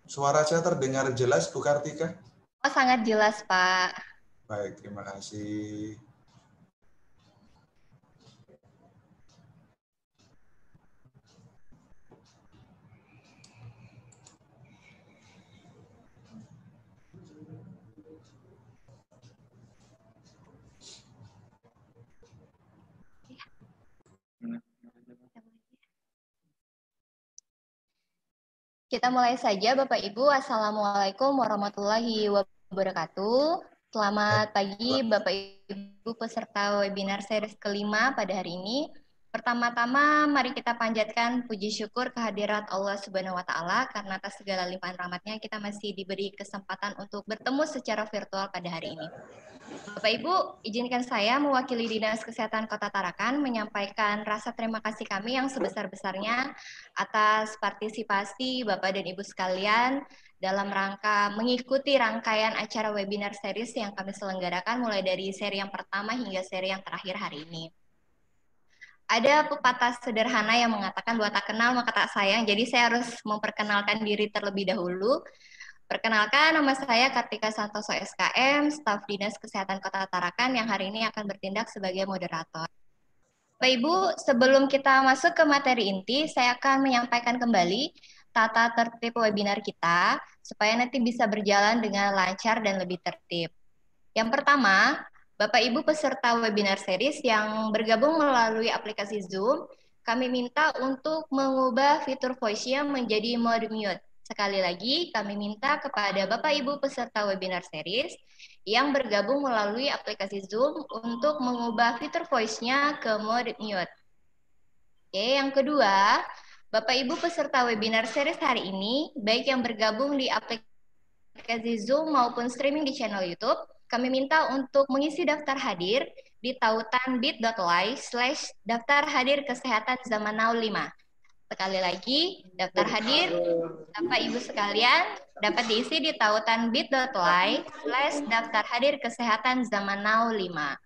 Suara saya terdengar jelas, Bu Kartika? Oh, sangat jelas, Pak. Baik, terima kasih. Kita mulai saja, Bapak Ibu. Assalamualaikum warahmatullahi wabarakatuh. Selamat pagi, Bapak Ibu peserta webinar series kelima pada hari ini. Pertama-tama, mari kita panjatkan puji syukur kehadirat Allah Subhanahu wa Ta'ala, karena atas segala limpahan rahmatnya kita masih diberi kesempatan untuk bertemu secara virtual pada hari ini. Bapak Ibu, izinkan saya mewakili Dinas Kesehatan Kota Tarakan menyampaikan rasa terima kasih kami yang sebesar-besarnya atas partisipasi Bapak dan Ibu sekalian dalam rangka mengikuti rangkaian acara webinar series yang kami selenggarakan mulai dari seri yang pertama hingga seri yang terakhir hari ini. Ada pepatah sederhana yang mengatakan bahwa tak kenal maka tak sayang, jadi saya harus memperkenalkan diri terlebih dahulu. Perkenalkan, nama saya Kartika Santoso SKM, staf Dinas Kesehatan Kota Tarakan yang hari ini akan bertindak sebagai moderator. Bapak Ibu, sebelum kita masuk ke materi inti, saya akan menyampaikan kembali tata tertib webinar kita supaya nanti bisa berjalan dengan lancar dan lebih tertib. Yang pertama, Bapak Ibu peserta webinar series yang bergabung melalui aplikasi Zoom, kami minta untuk mengubah fitur voice-nya menjadi mode mute. Sekali lagi, kami minta kepada Bapak Ibu peserta webinar series yang bergabung melalui aplikasi Zoom untuk mengubah fitur voice-nya ke mode mute. Oke, yang kedua, Bapak Ibu peserta webinar series hari ini, baik yang bergabung di aplikasi Zoom maupun streaming di channel YouTube, kami minta untuk mengisi daftar hadir di tautan bit.ly/daftar hadir kesehatan zaman now 5. Sekali lagi, daftar hadir Bapak Ibu sekalian dapat diisi di tautan bit.ly/daftar hadir kesehatan zaman now 5.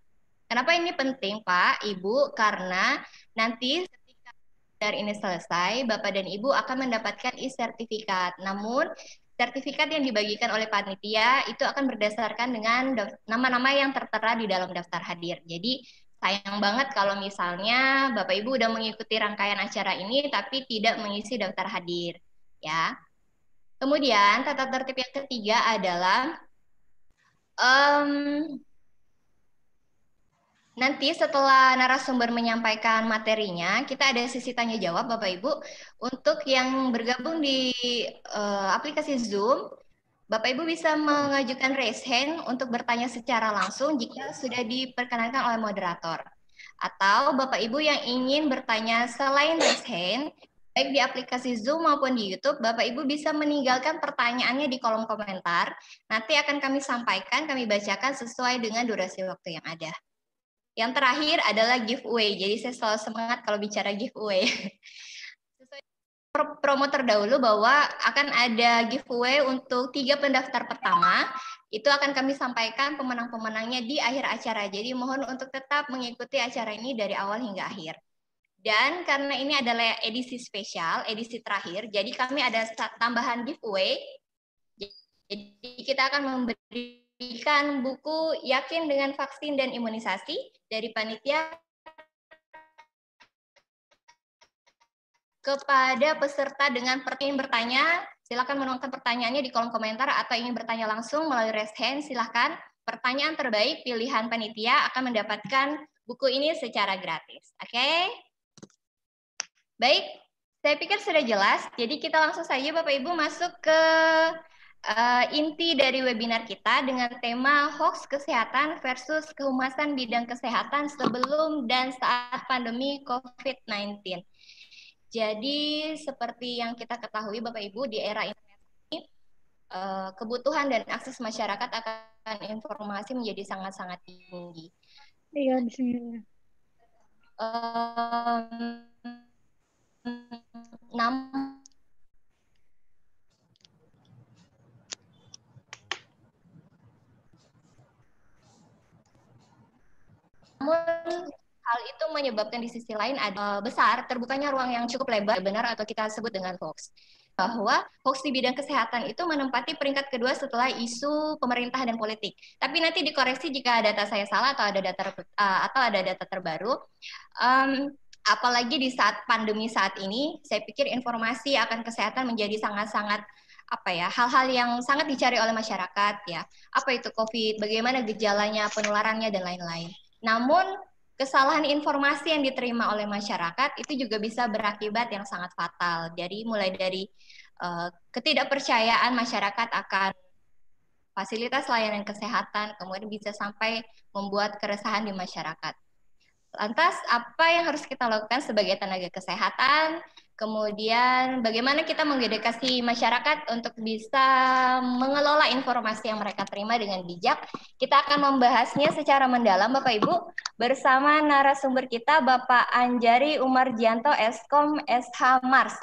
Kenapa ini penting, Pak, Ibu? Karena nanti ketika webinar ini selesai, Bapak dan Ibu akan mendapatkan e-sertifikat. Namun, sertifikat yang dibagikan oleh panitia itu akan berdasarkan dengan nama-nama yang tertera di dalam daftar hadir. Jadi, sayang banget kalau misalnya Bapak Ibu udah mengikuti rangkaian acara ini tapi tidak mengisi daftar hadir, ya. Kemudian, tata tertib yang ketiga adalah nanti setelah narasumber menyampaikan materinya, kita ada sesi tanya jawab Bapak Ibu. Untuk yang bergabung di aplikasi Zoom, Bapak Ibu bisa mengajukan raise hand untuk bertanya secara langsung jika sudah diperkenankan oleh moderator. Atau Bapak Ibu yang ingin bertanya selain raise hand, baik di aplikasi Zoom maupun di YouTube, Bapak Ibu bisa meninggalkan pertanyaannya di kolom komentar. Nanti akan kami sampaikan, kami bacakan sesuai dengan durasi waktu yang ada. Yang terakhir adalah giveaway. Jadi saya selalu semangat kalau bicara giveaway. Promo terdahulu bahwa akan ada giveaway untuk 3 pendaftar pertama. Itu akan kami sampaikan pemenang-pemenangnya di akhir acara. Jadi mohon untuk tetap mengikuti acara ini dari awal hingga akhir. Dan karena ini adalah edisi spesial, edisi terakhir, jadi kami ada tambahan giveaway. Jadi kita akan memberikan buku Yakin dengan Vaksin dan Imunisasi dari panitia kepada peserta dengan ingin bertanya, silakan menuangkan pertanyaannya di kolom komentar atau ingin bertanya langsung melalui raise hand, silakan. Pertanyaan terbaik pilihan panitia akan mendapatkan buku ini secara gratis. Oke? Baik, saya pikir sudah jelas. Jadi kita langsung saja Bapak Ibu masuk ke inti dari webinar kita dengan tema hoax kesehatan versus kehumasan bidang kesehatan sebelum dan saat pandemi COVID-19. Jadi seperti yang kita ketahui Bapak Ibu di era internet ini kebutuhan dan akses masyarakat akan informasi menjadi sangat-sangat tinggi. Iya di sini. Namun hal itu menyebabkan di sisi lain ada besar terbukanya ruang yang cukup lebar benar atau kita sebut dengan hoax. bahwa hoax di bidang kesehatan itu menempati peringkat kedua setelah isu pemerintah dan politik. Tapi nanti dikoreksi jika data saya salah atau ada data terbaru. Apalagi di saat pandemi saat ini, saya pikir informasi akan kesehatan menjadi sangat-sangat hal-hal yang sangat dicari oleh masyarakat ya. Apa itu COVID, bagaimana gejalanya, penularannya dan lain-lain. Namun kesalahan informasi yang diterima oleh masyarakat itu juga bisa berakibat yang sangat fatal. Jadi mulai dari ketidakpercayaan masyarakat akan fasilitas layanan kesehatan, kemudian bisa sampai membuat keresahan di masyarakat. Lantas, apa yang harus kita lakukan sebagai tenaga kesehatan? Kemudian, bagaimana kita mengedukasi masyarakat untuk bisa mengelola informasi yang mereka terima dengan bijak? Kita akan membahasnya secara mendalam, Bapak Ibu, bersama narasumber kita, Bapak Anjari Umarjianto, Eskom SH Mars.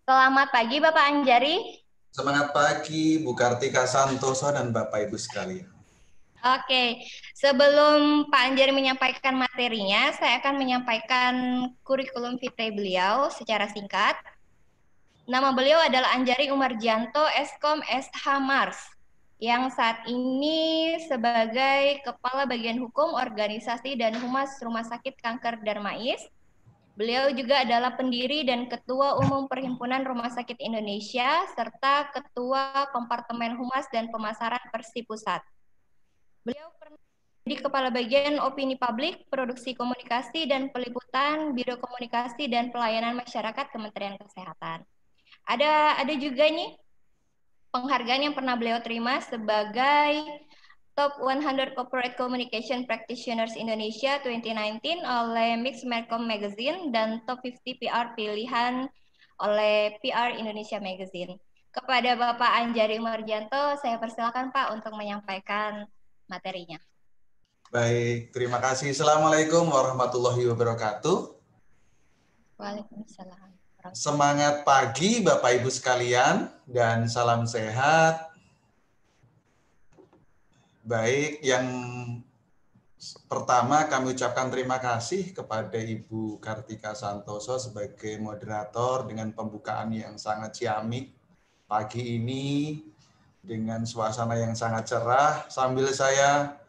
Selamat pagi, Bapak Anjari. Semangat pagi, Bu Kartika Santoso dan Bapak Ibu sekalian. Oke, sebelum Pak Anjari menyampaikan materinya, saya akan menyampaikan kurikulum vitae beliau secara singkat. Nama beliau adalah Anjari Umarjianto, Eskom SH Mars, yang saat ini sebagai Kepala Bagian Hukum, Organisasi, dan Humas Rumah Sakit Kanker Darmais. Beliau juga adalah pendiri dan Ketua Umum Perhimpunan Rumah Sakit Indonesia, serta Ketua Kompartemen Humas dan Pemasaran Persi Pusat. Beliau pernah menjadi Kepala Bagian Opini Publik, Produksi Komunikasi dan Peliputan, Biro Komunikasi dan Pelayanan Masyarakat Kementerian Kesehatan. Ada juga nih penghargaan yang pernah beliau terima sebagai Top 100 Corporate Communication Practitioners Indonesia 2019 oleh Mixed Mercom Magazine dan Top 50 PR pilihan oleh PR Indonesia Magazine. Kepada Bapak Anjari Umarjianto, saya persilakan Pak untuk menyampaikan materinya. Baik, terima kasih. Assalamualaikum warahmatullahi wabarakatuh. Waalaikumsalam. Semangat pagi Bapak Ibu sekalian dan salam sehat. Baik, yang pertama kami ucapkan terima kasih kepada Ibu Kartika Santoso sebagai moderator dengan pembukaan yang sangat ciamik pagi ini dengan suasana yang sangat cerah. Sambil saya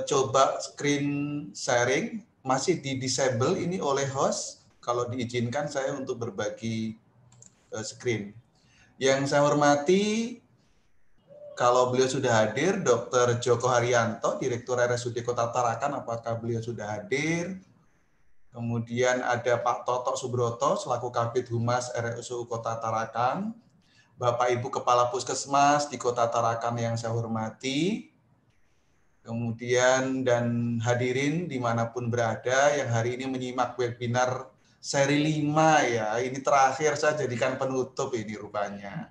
coba screen sharing, masih di disable ini oleh host. Kalau diizinkan saya untuk berbagi screen. Yang saya hormati, kalau beliau sudah hadir, Dr. Joko Haryanto, Direktur RSUD Kota Tarakan, apakah beliau sudah hadir? Kemudian ada Pak Toto Subroto, selaku Kabid Humas RSUD Kota Tarakan. Bapak Ibu Kepala Puskesmas di Kota Tarakan yang saya hormati. Kemudian dan hadirin dimanapun berada yang hari ini menyimak webinar seri 5 ya. Ini terakhir saya jadikan penutup ini rupanya.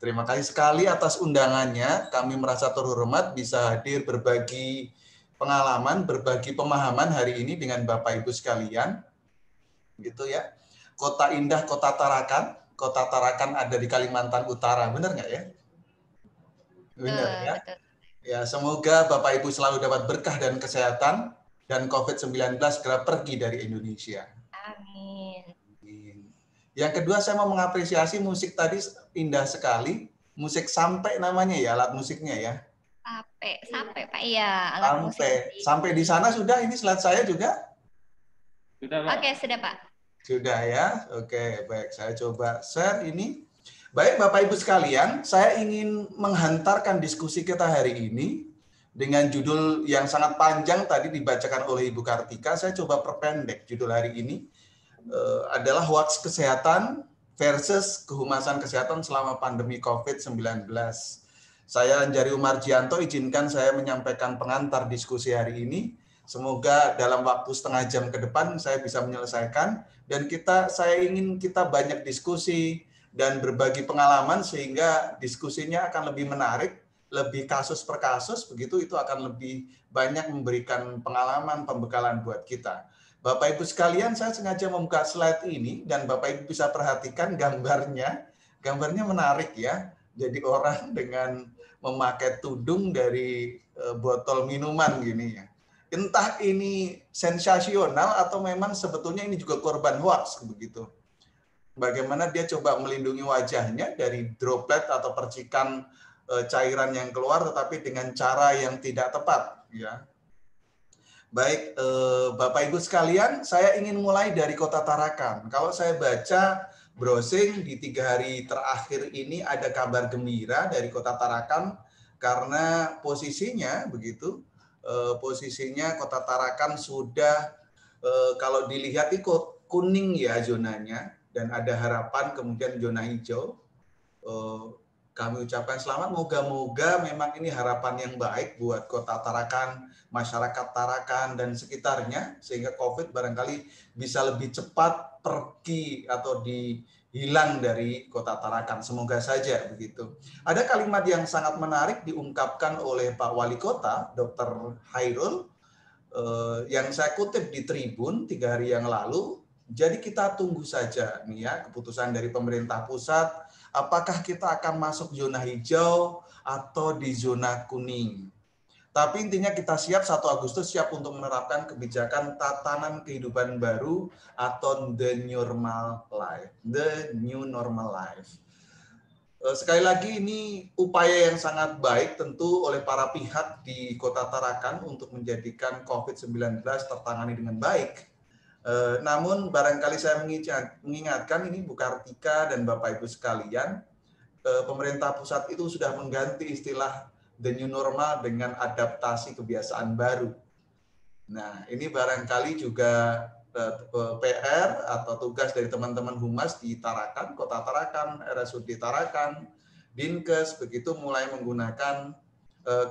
Terima kasih sekali atas undangannya. Kami merasa terhormat bisa hadir berbagi pengalaman, berbagi pemahaman hari ini dengan Bapak Ibu sekalian. Gitu ya. Kota Indah, Kota Tarakan. Kota Tarakan ada di Kalimantan Utara. Benar nggak ya? Benar ya. Ya, semoga Bapak Ibu selalu dapat berkah dan kesehatan dan COVID-19 segera pergi dari Indonesia. Amin. Yang kedua, saya mau mengapresiasi musik tadi indah sekali. Musik Sampai namanya ya, alat musiknya ya. Sampai Pak, iya. Alat musik. Sampai di sana sudah, ini slide saya juga? Sudah Pak. Oke, sudah Pak. Sudah ya, oke baik. Saya coba share ini. Baik Bapak Ibu sekalian, saya ingin menghantarkan diskusi kita hari ini dengan judul yang sangat panjang tadi dibacakan oleh Ibu Kartika. Saya coba perpendek judul hari ini adalah hoaks kesehatan versus kehumasan kesehatan selama pandemi COVID-19. Saya Anjari Umarjianto, izinkan saya menyampaikan pengantar diskusi hari ini. Semoga dalam waktu setengah jam ke depan saya bisa menyelesaikan dan saya ingin kita banyak diskusi dan berbagi pengalaman sehingga diskusinya akan lebih menarik, lebih kasus per kasus, begitu itu akan lebih banyak memberikan pengalaman, pembekalan buat kita. Bapak Ibu sekalian, saya sengaja membuka slide ini dan Bapak Ibu bisa perhatikan gambarnya. Gambarnya menarik ya. Jadi orang dengan memakai tudung dari botol minuman gini ya. Entah ini sensasional atau memang sebetulnya ini juga korban hoax begitu. bagaimana dia coba melindungi wajahnya dari droplet atau percikan cairan yang keluar, tetapi dengan cara yang tidak tepat. Ya. Baik, Bapak Ibu sekalian, saya ingin mulai dari Kota Tarakan. Kalau saya baca browsing di 3 hari terakhir ini ada kabar gembira dari Kota Tarakan karena posisinya begitu, posisinya Kota Tarakan sudah kalau dilihat ikut kuning ya zonanya, dan ada harapan kemudian zona hijau. Kami ucapkan selamat, moga-moga memang ini harapan yang baik buat Kota Tarakan, masyarakat Tarakan dan sekitarnya, sehingga COVID barangkali bisa lebih cepat pergi atau hilang dari Kota Tarakan. Semoga saja begitu. Ada kalimat yang sangat menarik diungkapkan oleh Pak Wali Kota, Dr. Hairul, yang saya kutip di Tribun 3 hari yang lalu. Jadi kita tunggu saja nih ya keputusan dari pemerintah pusat, apakah kita akan masuk zona hijau atau di zona kuning. Tapi intinya kita siap 1 Agustus siap untuk menerapkan kebijakan tatanan kehidupan baru atau the new normal life. Sekali lagi ini upaya yang sangat baik tentu oleh para pihak di Kota Tarakan untuk menjadikan COVID-19 tertangani dengan baik. Namun barangkali saya mengingatkan ini Bu Kartika dan Bapak Ibu sekalian, pemerintah pusat itu sudah mengganti istilah the new normal dengan adaptasi kebiasaan baru. Nah, ini barangkali juga PR atau tugas dari teman-teman Humas di Tarakan, Kota Tarakan, RSUD Tarakan, Dinkes, begitu mulai menggunakan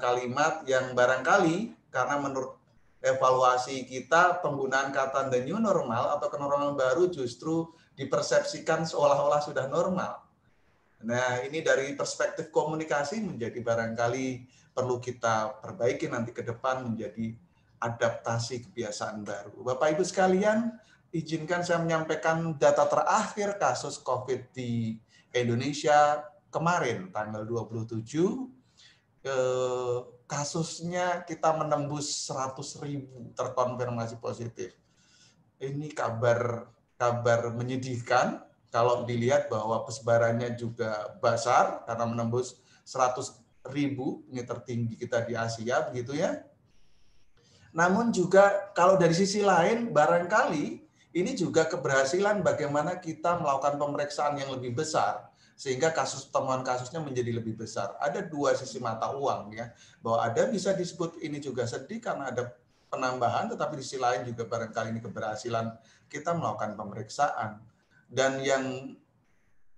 kalimat yang barangkali karena menurut evaluasi kita penggunaan kata the new normal atau kenormalan baru justru dipersepsikan seolah-olah sudah normal. Nah, ini dari perspektif komunikasi menjadi barangkali perlu kita perbaiki nanti ke depan menjadi adaptasi kebiasaan baru. Bapak Ibu sekalian, izinkan saya menyampaikan data terakhir kasus COVID di Indonesia kemarin tanggal 27. Kasusnya kita menembus 100.000 terkonfirmasi positif. Ini kabar menyedihkan kalau dilihat bahwa persebarannya juga besar karena menembus 100.000, ini tertinggi kita di Asia begitu ya. Namun juga kalau dari sisi lain barangkali ini juga keberhasilan bagaimana kita melakukan pemeriksaan yang lebih besar sehingga temuan kasusnya menjadi lebih besar. Ada 2 sisi mata uang ya, bahwa ada bisa disebut ini juga sedih karena ada penambahan, tetapi di sisi lain juga barangkali ini keberhasilan kita melakukan pemeriksaan. Dan yang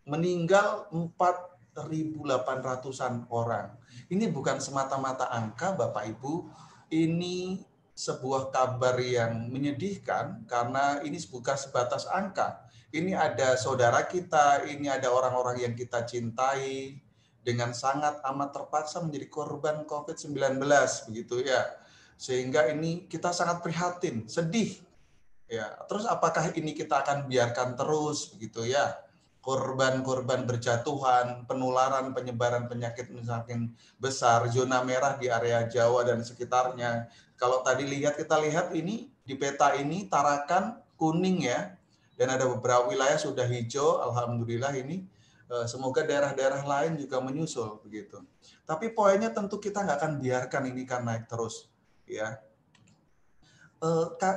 meninggal 4.800-an orang. Ini bukan semata-mata angka Bapak Ibu, ini sebuah kabar yang menyedihkan karena ini bukan sebatas angka. Ini ada saudara kita, ini ada orang-orang yang kita cintai dengan sangat amat terpaksa menjadi korban COVID-19 begitu ya. Sehingga ini kita sangat prihatin, sedih. Ya, terus apakah ini kita akan biarkan terus begitu ya? Korban-korban berjatuhan, penularan, penyebaran penyakit semakin besar, zona merah di area Jawa dan sekitarnya. Kalau tadi kita lihat ini di peta ini Tarakan kuning ya, dan ada beberapa wilayah sudah hijau, alhamdulillah ini. Semoga daerah-daerah lain juga menyusul begitu. Tapi poinnya tentu kita nggak akan biarkan ini kan naik terus, ya.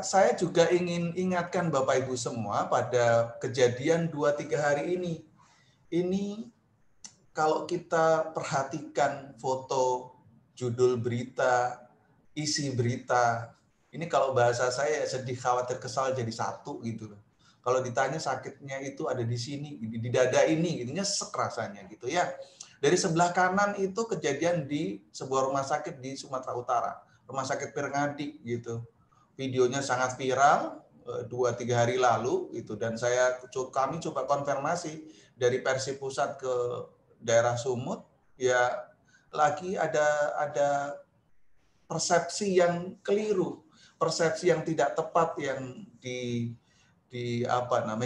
Saya juga ingin ingatkan Bapak Ibu semua pada kejadian 2-3 hari ini. Ini kalau kita perhatikan foto, judul berita, isi berita, ini kalau bahasa saya sedih, khawatir, kesal jadi satu gitu. Kalau ditanya sakitnya itu ada di sini, di dada ini, gitu, nyesek rasanya gitu ya. Dari sebelah kanan itu kejadian di sebuah rumah sakit di Sumatera Utara, Rumah Sakit Pirngadi gitu. Videonya sangat viral 2-3 hari lalu itu, dan kami coba konfirmasi dari Persi Pusat ke daerah Sumut ya, lagi ada persepsi yang keliru, persepsi yang tidak tepat yang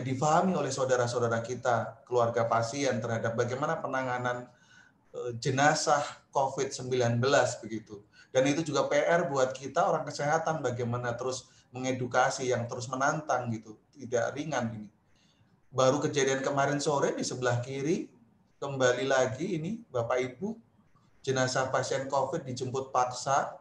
difahami oleh saudara-saudara kita, keluarga pasien terhadap bagaimana penanganan jenazah COVID-19 begitu. Dan itu juga PR buat kita orang kesehatan bagaimana terus mengedukasi yang terus menantang gitu, tidak ringan ini. baru kejadian kemarin sore di sebelah kiri, kembali lagi ini Bapak Ibu, jenazah pasien COVID dijemput paksa,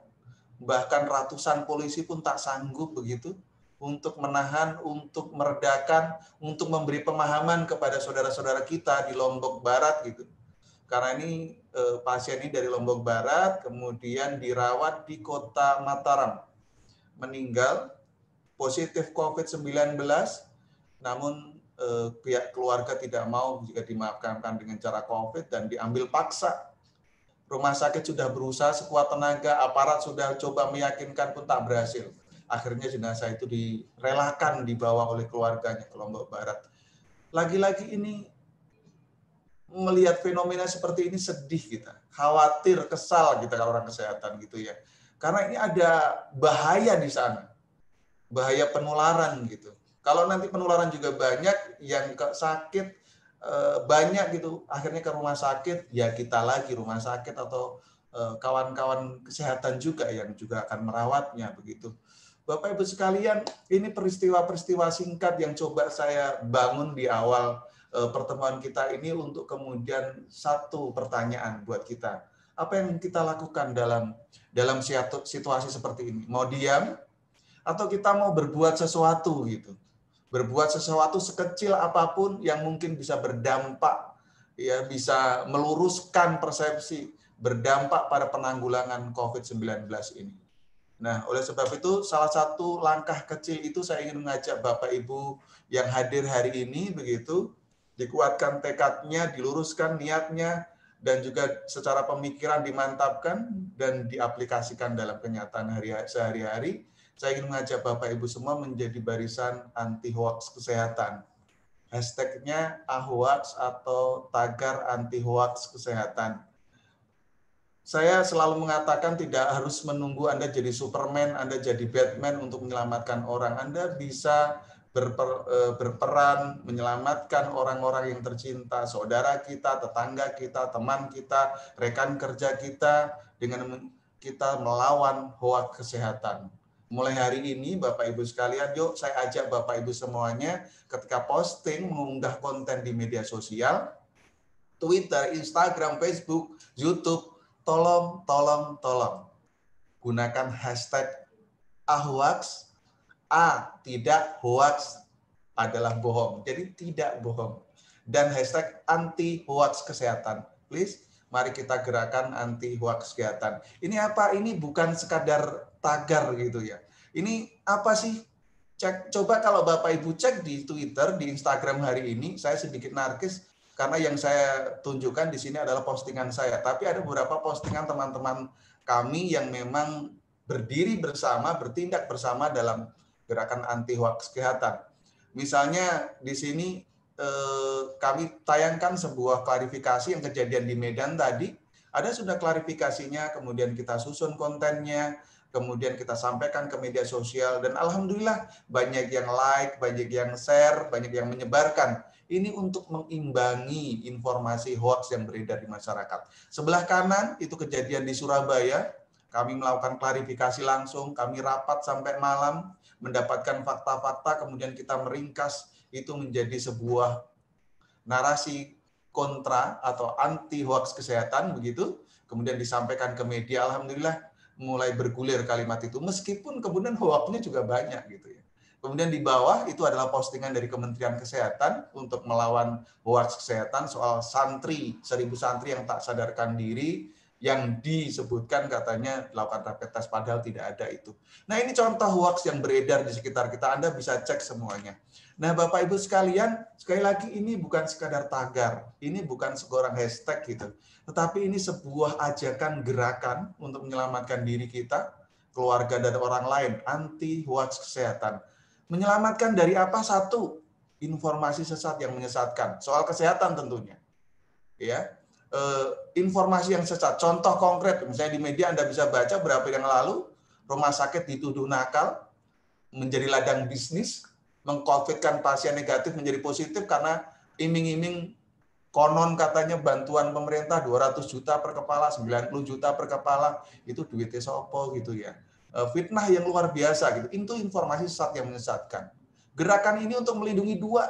bahkan ratusan polisi pun tak sanggup begitu untuk menahan, untuk meredakan, untuk memberi pemahaman kepada saudara-saudara kita di Lombok Barat gitu. Karena ini pasien ini dari Lombok Barat, kemudian dirawat di kota Mataram, meninggal positif COVID-19, namun pihak keluarga tidak mau jika dimakamkan dengan cara COVID dan diambil paksa. Rumah sakit sudah berusaha sekuat tenaga, aparat sudah coba meyakinkan pun tak berhasil. Akhirnya jenazah itu direlakan dibawa oleh keluarganya ke Lombok Barat. Lagi-lagi ini melihat fenomena seperti ini sedih kita, khawatir, kesal kita kalau orang kesehatan gitu ya. Karena ini ada bahaya di sana, bahaya penularan gitu. Kalau nanti penularan juga banyak, yang sakit banyak gitu, akhirnya ke rumah sakit, ya kita lagi rumah sakit atau kawan-kawan kesehatan juga yang juga akan merawatnya begitu. Bapak Ibu sekalian, ini peristiwa-peristiwa singkat yang coba saya bangun di awal pertemuan kita ini untuk kemudian satu pertanyaan buat kita. Apa yang kita lakukan dalam situasi seperti ini? Mau diam atau kita mau berbuat sesuatu gitu? Berbuat sesuatu sekecil apapun yang mungkin bisa berdampak, ya bisa meluruskan persepsi, berdampak pada penanggulangan COVID-19 ini. Nah, oleh sebab itu salah satu langkah kecil itu saya ingin mengajak Bapak Ibu yang hadir hari ini begitu, dikuatkan tekadnya, diluruskan niatnya, dan juga secara pemikiran dimantapkan dan diaplikasikan dalam kenyataan sehari-hari. Saya ingin mengajak Bapak Ibu semua menjadi barisan anti hoax kesehatan. Hashtagnya AHOAX atau tagar anti hoax kesehatan. Saya selalu mengatakan tidak harus menunggu Anda jadi Superman, Anda jadi Batman untuk menyelamatkan orang. Anda bisa berperan menyelamatkan orang-orang yang tercinta, saudara kita, tetangga kita, teman kita, rekan kerja kita, dengan kita melawan hoax kesehatan. Mulai hari ini Bapak Ibu sekalian, yuk saya ajak Bapak Ibu semuanya ketika posting, mengunggah konten di media sosial, Twitter, Instagram, Facebook, YouTube, tolong gunakan hashtag AHOAX. Tidak hoax adalah bohong. Jadi tidak bohong. Dan hashtag anti hoax kesehatan. Please, mari kita gerakan anti hoax kesehatan. Ini apa? Ini bukan sekadar tagar gitu ya. Ini apa sih? Coba kalau Bapak Ibu cek di Twitter, di Instagram hari ini, saya sedikit narkis karena yang saya tunjukkan di sini adalah postingan saya. Tapi ada beberapa postingan teman-teman kami yang memang berdiri bersama, bertindak bersama dalam gerakan anti hoax kesehatan. Misalnya di sini kami tayangkan sebuah klarifikasi yang kejadian di Medan tadi. Ada sudah klarifikasinya, kemudian kita susun kontennya, kemudian kita sampaikan ke media sosial, dan alhamdulillah banyak yang like, banyak yang share, banyak yang menyebarkan. Ini untuk mengimbangi informasi hoax yang beredar di masyarakat. Sebelah kanan itu kejadian di Surabaya, kami melakukan klarifikasi langsung, kami rapat sampai malam, mendapatkan fakta-fakta, kemudian kita meringkas itu menjadi sebuah narasi kontra atau anti hoax kesehatan begitu, kemudian disampaikan ke media. Alhamdulillah mulai bergulir kalimat itu, meskipun kemudian hoaxnya juga banyak gitu ya. Kemudian di bawah itu adalah postingan dari Kementerian Kesehatan untuk melawan hoax kesehatan soal santri, 1000 santri yang tak sadarkan diri, yang disebutkan katanya dilakukan rapid test, padahal tidak ada itu. Nah, ini contoh hoax yang beredar di sekitar kita, Anda bisa cek semuanya. Nah, Bapak Ibu sekalian, sekali lagi ini bukan sekadar tagar, ini bukan seorang hashtag gitu, tetapi ini sebuah ajakan gerakan untuk menyelamatkan diri kita, keluarga dan orang lain, anti hoax kesehatan. Menyelamatkan dari apa? Satu, informasi sesat yang menyesatkan, soal kesehatan tentunya. Ya. Informasi yang sesat. Contoh konkret, misalnya di media Anda bisa baca berapa yang lalu, rumah sakit dituduh nakal, menjadi ladang bisnis, meng-COVID-kan pasien negatif menjadi positif karena iming-iming konon katanya bantuan pemerintah 200 juta per kepala, 90 juta per kepala, itu duitnya sopo gitu ya. Fitnah yang luar biasa gitu. Itu informasi sesat yang menyesatkan. Gerakan ini untuk melindungi dua.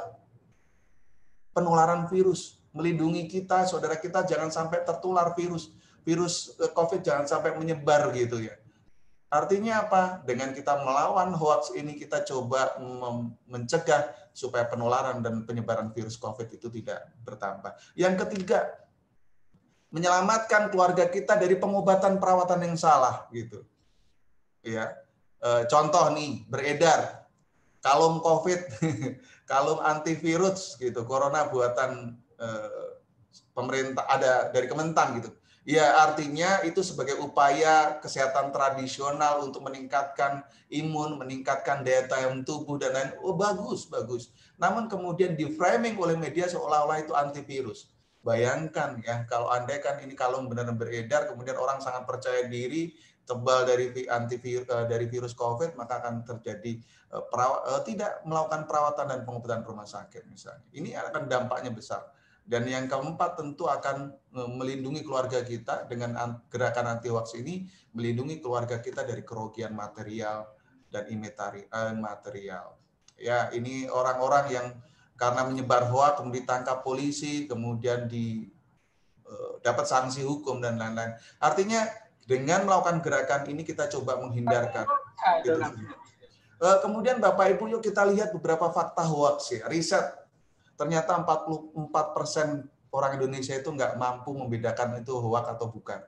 penularan virus, melindungi kita, saudara kita jangan sampai tertular virus COVID jangan sampai menyebar gitu ya. Artinya apa? Dengan kita melawan hoax ini kita coba mencegah supaya penularan dan penyebaran virus COVID itu tidak bertambah. Yang ketiga, menyelamatkan keluarga kita dari pengobatan perawatan yang salah gitu. Ya. Contoh nih, beredar kalung COVID, kalung antivirus gitu, corona buatan pemerintah ada dari Kementan gitu. Ya, artinya itu sebagai upaya kesehatan tradisional untuk meningkatkan imun, meningkatkan daya tahan tubuh dan lain. Oh, bagus, bagus. Namun kemudian di-framing oleh media seolah-olah itu antivirus. Bayangkan ya, kalau andai kan ini kalung benar-benar beredar, kemudian orang sangat percaya diri, tebal dari dari virus COVID, maka akan terjadi tidak melakukan perawatan dan pengobatan rumah sakit misalnya. Ini akan dampaknya besar. Dan yang keempat tentu akan melindungi keluarga kita dengan gerakan anti hoax ini, melindungi keluarga kita dari kerugian material dan immaterial. Ya, ini orang-orang yang karena menyebar hoax kemudian ditangkap polisi, kemudian dapat sanksi hukum dan lain-lain. Artinya dengan melakukan gerakan ini kita coba menghindarkan. Kemudian Bapak Ibu, yuk kita lihat beberapa fakta hoax ya. Riset ternyata 44% orang Indonesia itu nggak mampu membedakan itu hoax atau bukan.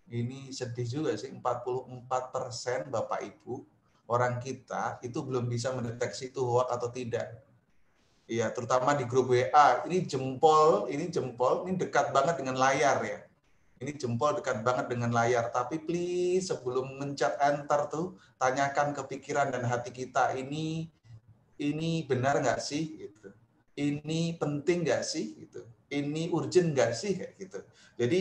Ini sedih juga sih, 44% Bapak Ibu orang kita itu belum bisa mendeteksi itu hoax atau tidak. Iya, terutama di grup WA. Ini jempol, ini dekat banget dengan layar ya. Ini jempol dekat banget dengan layar. Tapi please sebelum mencet enter tuh, tanyakan ke pikiran dan hati kita, ini benar nggak sih? Gitu. Ini penting nggak sih? Gitu. Ini urgent nggak sih? Kayak gitu. Jadi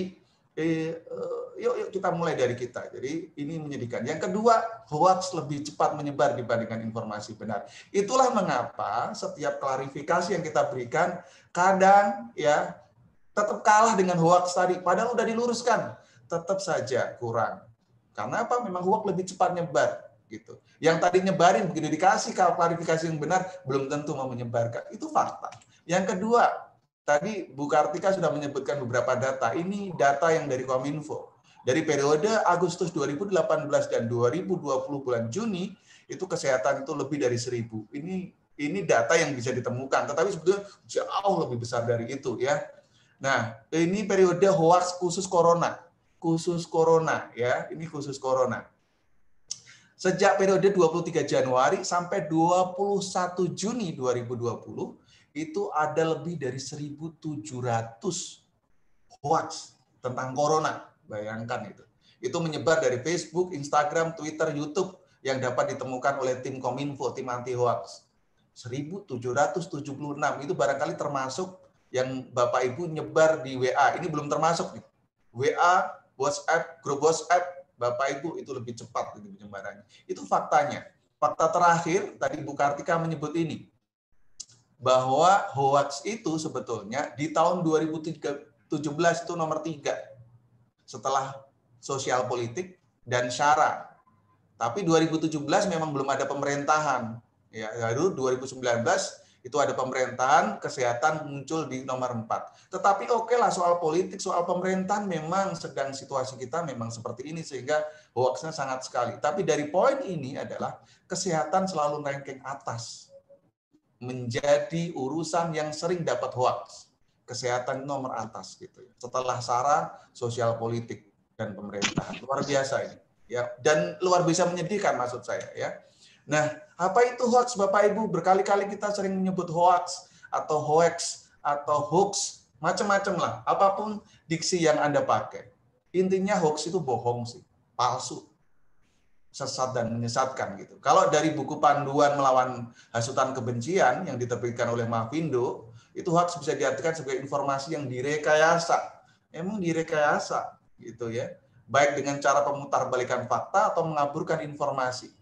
yuk kita mulai dari kita. Jadi ini menyedihkan. Yang kedua, hoax lebih cepat menyebar dibandingkan informasi benar. Itulah mengapa setiap klarifikasi yang kita berikan kadang ya tetap kalah dengan hoax tadi. Padahal udah diluruskan, tetap saja kurang. Karena apa? Memang hoax lebih cepat nyebar. Gitu. Yang tadi nyebarin begitu dikasih klarifikasi yang benar belum tentu mau menyebarkan. Itu fakta. Yang kedua, tadi Bu Kartika sudah menyebutkan beberapa data. Ini data yang dari Kominfo. Dari periode Agustus 2018 dan 2020 bulan Juni itu kesehatan itu lebih dari 1.000. Ini data yang bisa ditemukan, tetapi sebetulnya jauh lebih besar dari itu ya. Nah, ini periode hoax khusus corona ya. Ini khusus corona. Sejak periode 23 Januari sampai 21 Juni 2020, itu ada lebih dari 1.700 hoax tentang corona. Bayangkan itu. Itu menyebar dari Facebook, Instagram, Twitter, YouTube yang dapat ditemukan oleh tim Kominfo, tim anti hoax. 1.776 itu barangkali termasuk yang Bapak Ibu nyebar di WA. Ini belum termasuk nih. WA, WhatsApp, grup WhatsApp, Bapak Ibu itu lebih cepat penyebarannya. Itu faktanya. Fakta terakhir, tadi Bu Kartika menyebut ini, bahwa hoax itu sebetulnya di tahun 2017 itu nomor 3 setelah sosial politik dan SYARA. Tapi 2017 memang belum ada pemerintahan. Ya, lalu 2019 itu ada pemerintahan, kesehatan muncul di nomor 4. Tetapi oke lah soal politik, soal pemerintahan memang sedang situasi kita memang seperti ini sehingga hoaxnya sangat sekali. Tapi dari poin ini adalah kesehatan selalu ranking atas. Menjadi urusan yang sering dapat hoax. Kesehatan nomor atas gitu. Setelah SARA, sosial politik dan pemerintahan. Luar biasa ini. Ya, dan luar biasa menyedihkan maksud saya ya. Nah, apa itu hoax Bapak Ibu? Berkali-kali kita sering menyebut hoax atau hoax atau hoax, macam-macam lah. Apapun diksi yang Anda pakai. Intinya hoax itu bohong sih, palsu, sesat dan menyesatkan gitu. Kalau dari buku panduan melawan hasutan kebencian yang diterbitkan oleh Mavindo, itu hoax bisa diartikan sebagai informasi yang direkayasa. Emang direkayasa gitu ya. Baik dengan cara pemutarbalikan fakta atau mengaburkan informasi.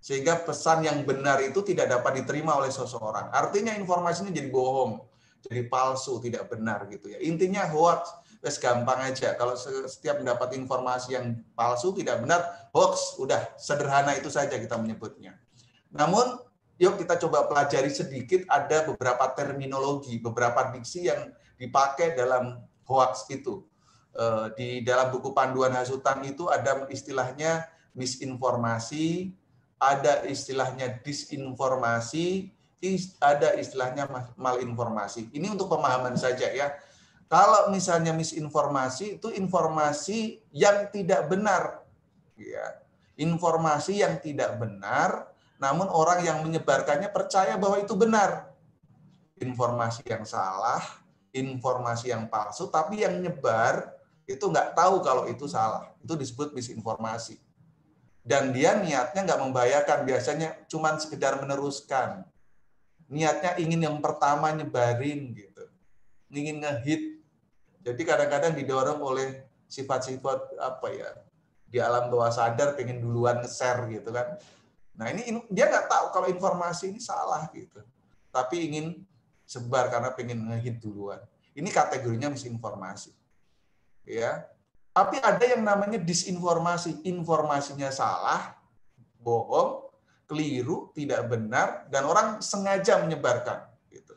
Sehingga pesan yang benar itu tidak dapat diterima oleh seseorang. Artinya informasi ini jadi bohong, jadi palsu, tidak benar gitu ya. Intinya hoax, wes gampang aja. Kalau setiap mendapat informasi yang palsu, tidak benar, hoax, udah sederhana itu saja kita menyebutnya. Namun yuk kita coba pelajari sedikit, ada beberapa terminologi, beberapa diksi yang dipakai dalam hoax itu. Di dalam buku panduan hasutan itu ada istilahnya misinformasi, ada istilahnya disinformasi, ada istilahnya malinformasi. Ini untuk pemahaman saja ya. Kalau misalnya misinformasi itu informasi yang tidak benar, ya. Informasi yang tidak benar, namun orang yang menyebarkannya percaya bahwa itu benar. Informasi yang salah, informasi yang palsu, tapi yang nyebar itu nggak tahu kalau itu salah. Itu disebut misinformasi. Dan dia niatnya nggak membahayakan, biasanya cuma sekedar meneruskan. Niatnya ingin yang pertama nyebarin gitu. Ingin ngehit. Jadi kadang-kadang didorong oleh sifat-sifat apa ya, di alam bawah sadar pengen duluan nge-share gitu kan. Nah ini dia nggak tahu kalau informasi ini salah gitu. Tapi ingin sebar karena pengen ngehit duluan. Ini kategorinya misinformasi. Ya. Tapi ada yang namanya disinformasi, informasinya salah, bohong, keliru, tidak benar, dan orang sengaja menyebarkan. Gitu.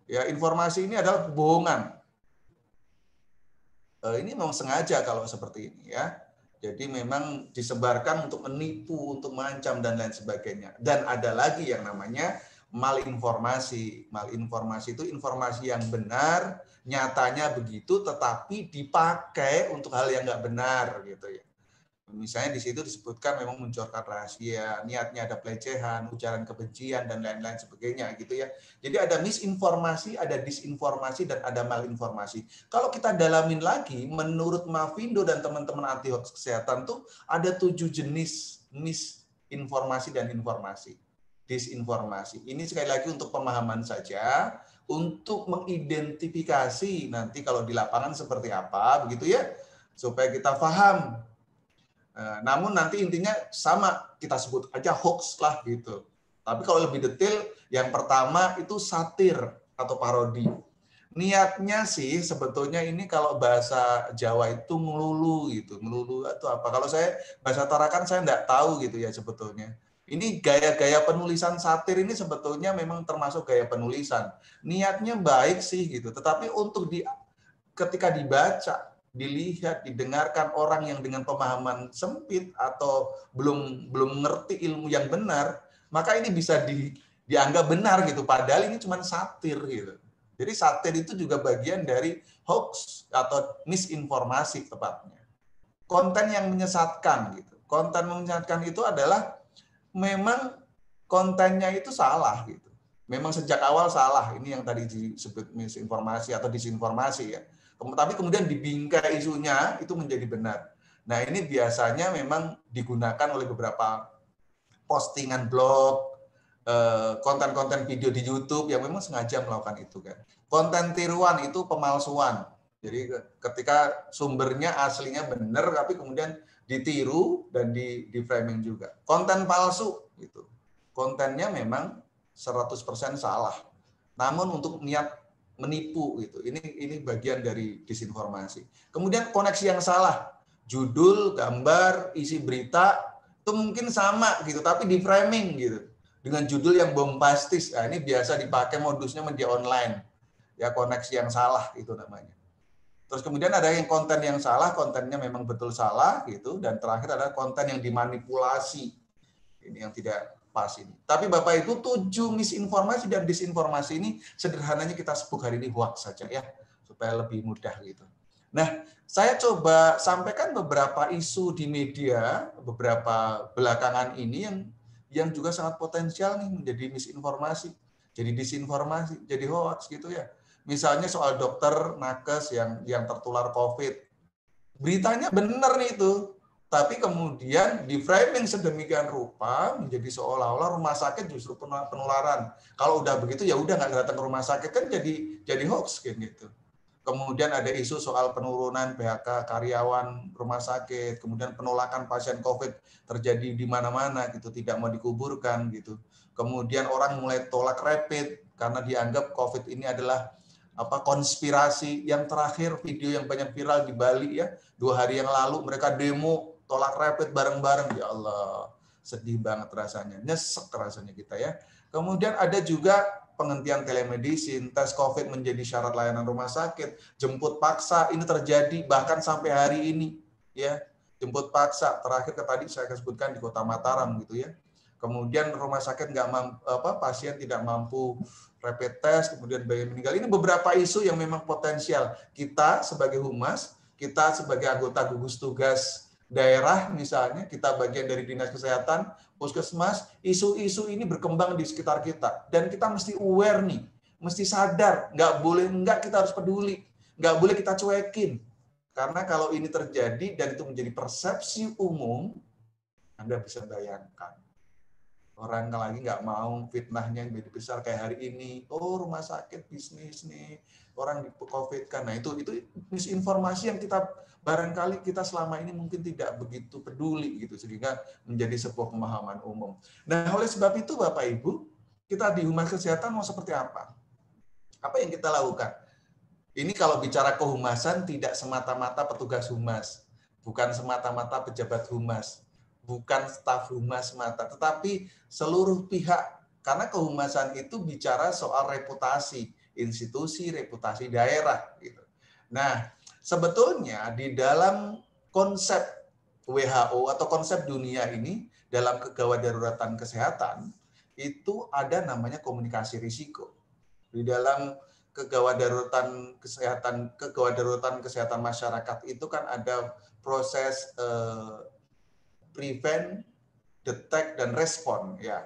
Ya, informasi ini adalah kebohongan. Ini memang sengaja kalau seperti ini ya. Jadi memang disebarkan untuk menipu, untuk mengancam dan lain sebagainya. Dan ada lagi yang namanya malinformasi. Malinformasi itu informasi yang benar, nyatanya begitu, tetapi dipakai untuk hal yang nggak benar gitu ya. Misalnya di situ disebutkan memang mencorkan rahasia, niatnya ada pelecehan, ujaran kebencian dan lain-lain sebagainya gitu ya. Jadi ada misinformasi, ada disinformasi dan ada malinformasi. Kalau kita dalamin lagi, menurut Mavindo dan teman-teman anti hoax kesehatan tuh ada 7 jenis misinformasi dan informasi. Disinformasi. Ini sekali lagi untuk pemahaman saja, untuk mengidentifikasi nanti kalau di lapangan seperti apa begitu ya, supaya kita paham. Namun nanti intinya sama, kita sebut aja hoax lah gitu. Tapi kalau lebih detail, yang pertama itu satir atau parodi. Niatnya sih sebetulnya ini kalau bahasa Jawa itu ngelulu gitu. Ngelulu itu apa? Kalau saya bahasa Tarakan saya enggak tahu gitu ya sebetulnya. Ini gaya-gaya penulisan satir ini sebetulnya memang termasuk gaya penulisan. Niatnya baik sih gitu. Tetapi untuk ketika dibaca, dilihat, didengarkan orang yang dengan pemahaman sempit atau belum ngerti ilmu yang benar, maka ini bisa dianggap benar gitu. Padahal ini cuma satir gitu. Jadi satir itu juga bagian dari hoax atau misinformasi tepatnya. Konten yang menyesatkan gitu. Konten menyesatkan itu adalah memang kontennya itu salah gitu. Memang sejak awal salah. Ini yang tadi disebut misinformasi atau disinformasi ya. Tapi kemudian dibingkai isunya itu menjadi benar. Nah ini biasanya memang digunakan oleh beberapa postingan blog, konten-konten video di YouTube yang memang sengaja melakukan itu kan. Konten tiruan itu pemalsuan. Jadi ketika sumbernya aslinya benar tapi kemudian ditiru dan di framing juga. Konten palsu gitu. Kontennya memang 100% salah. Namun untuk niat menipu gitu. Ini bagian dari disinformasi. Kemudian koneksi yang salah. Judul, gambar, isi berita itu mungkin sama gitu tapi di framing gitu. Dengan judul yang bombastis. Nah, ini biasa dipakai modusnya media online. Ya koneksi yang salah itu namanya. Terus kemudian ada yang konten yang salah, kontennya memang betul salah gitu dan terakhir ada konten yang dimanipulasi. Ini yang tidak pas ini. Tapi Bapak Ibu 7 misinformasi dan disinformasi ini sederhananya kita sebut hari ini hoax saja ya, supaya lebih mudah gitu. Nah, saya coba sampaikan beberapa isu di media beberapa belakangan ini yang juga sangat potensial nih menjadi misinformasi, jadi disinformasi, jadi hoax gitu ya. Misalnya soal dokter nakes yang tertular COVID. Beritanya benar nih itu. Tapi kemudian di framing sedemikian rupa menjadi seolah-olah rumah sakit justru penularan. Kalau udah begitu ya udah nggak datang ke rumah sakit kan jadi hoax gitu. Kemudian ada isu soal penurunan PHK karyawan rumah sakit, kemudian penolakan pasien COVID terjadi di mana-mana gitu, tidak mau dikuburkan gitu. Kemudian orang mulai tolak rapid karena dianggap COVID ini adalah konspirasi. Yang terakhir video yang banyak viral di Bali ya, 2 hari yang lalu mereka demo tolak rapid bareng-bareng. Ya Allah, sedih banget rasanya, nyesek rasanya kita ya. Kemudian ada juga penghentian telemedicine, tes COVID menjadi syarat layanan rumah sakit, jemput paksa ini terjadi bahkan sampai hari ini ya. Jemput paksa terakhir tadi saya sebutkan di Kota Mataram gitu ya. Kemudian rumah sakit pasien tidak mampu rapid test, kemudian bayi meninggal. Ini beberapa isu yang memang potensial. Kita sebagai humas, kita sebagai anggota gugus tugas daerah misalnya, kita bagian dari dinas kesehatan, puskesmas, isu-isu ini berkembang di sekitar kita. Dan kita mesti aware nih, mesti sadar, nggak boleh enggak, kita harus peduli. Nggak boleh kita cuekin. Karena kalau ini terjadi dan itu menjadi persepsi umum, Anda bisa bayangkan. Orang lagi nggak mau fitnahnya yang lebih besar kayak hari ini. Oh, rumah sakit bisnis nih, orang di COVID kan. Nah itu misinformasi yang kita barangkali kita selama ini mungkin tidak begitu peduli gitu, sehingga menjadi sebuah pemahaman umum. Nah oleh sebab itu Bapak Ibu, kita di Humas Kesehatan mau seperti apa? Apa yang kita lakukan? Ini kalau bicara kehumasan tidak semata-mata petugas humas, bukan semata-mata pejabat humas, bukan staf humas semata, tetapi seluruh pihak. Karena kehumasan itu bicara soal reputasi institusi, reputasi daerah. Gitu. Nah, sebetulnya di dalam konsep WHO atau konsep dunia ini, dalam kegawat daruratan kesehatan, itu ada namanya komunikasi risiko. Di dalam kegawat daruratan kesehatan masyarakat itu kan ada proses prevent, detect, dan respon ya.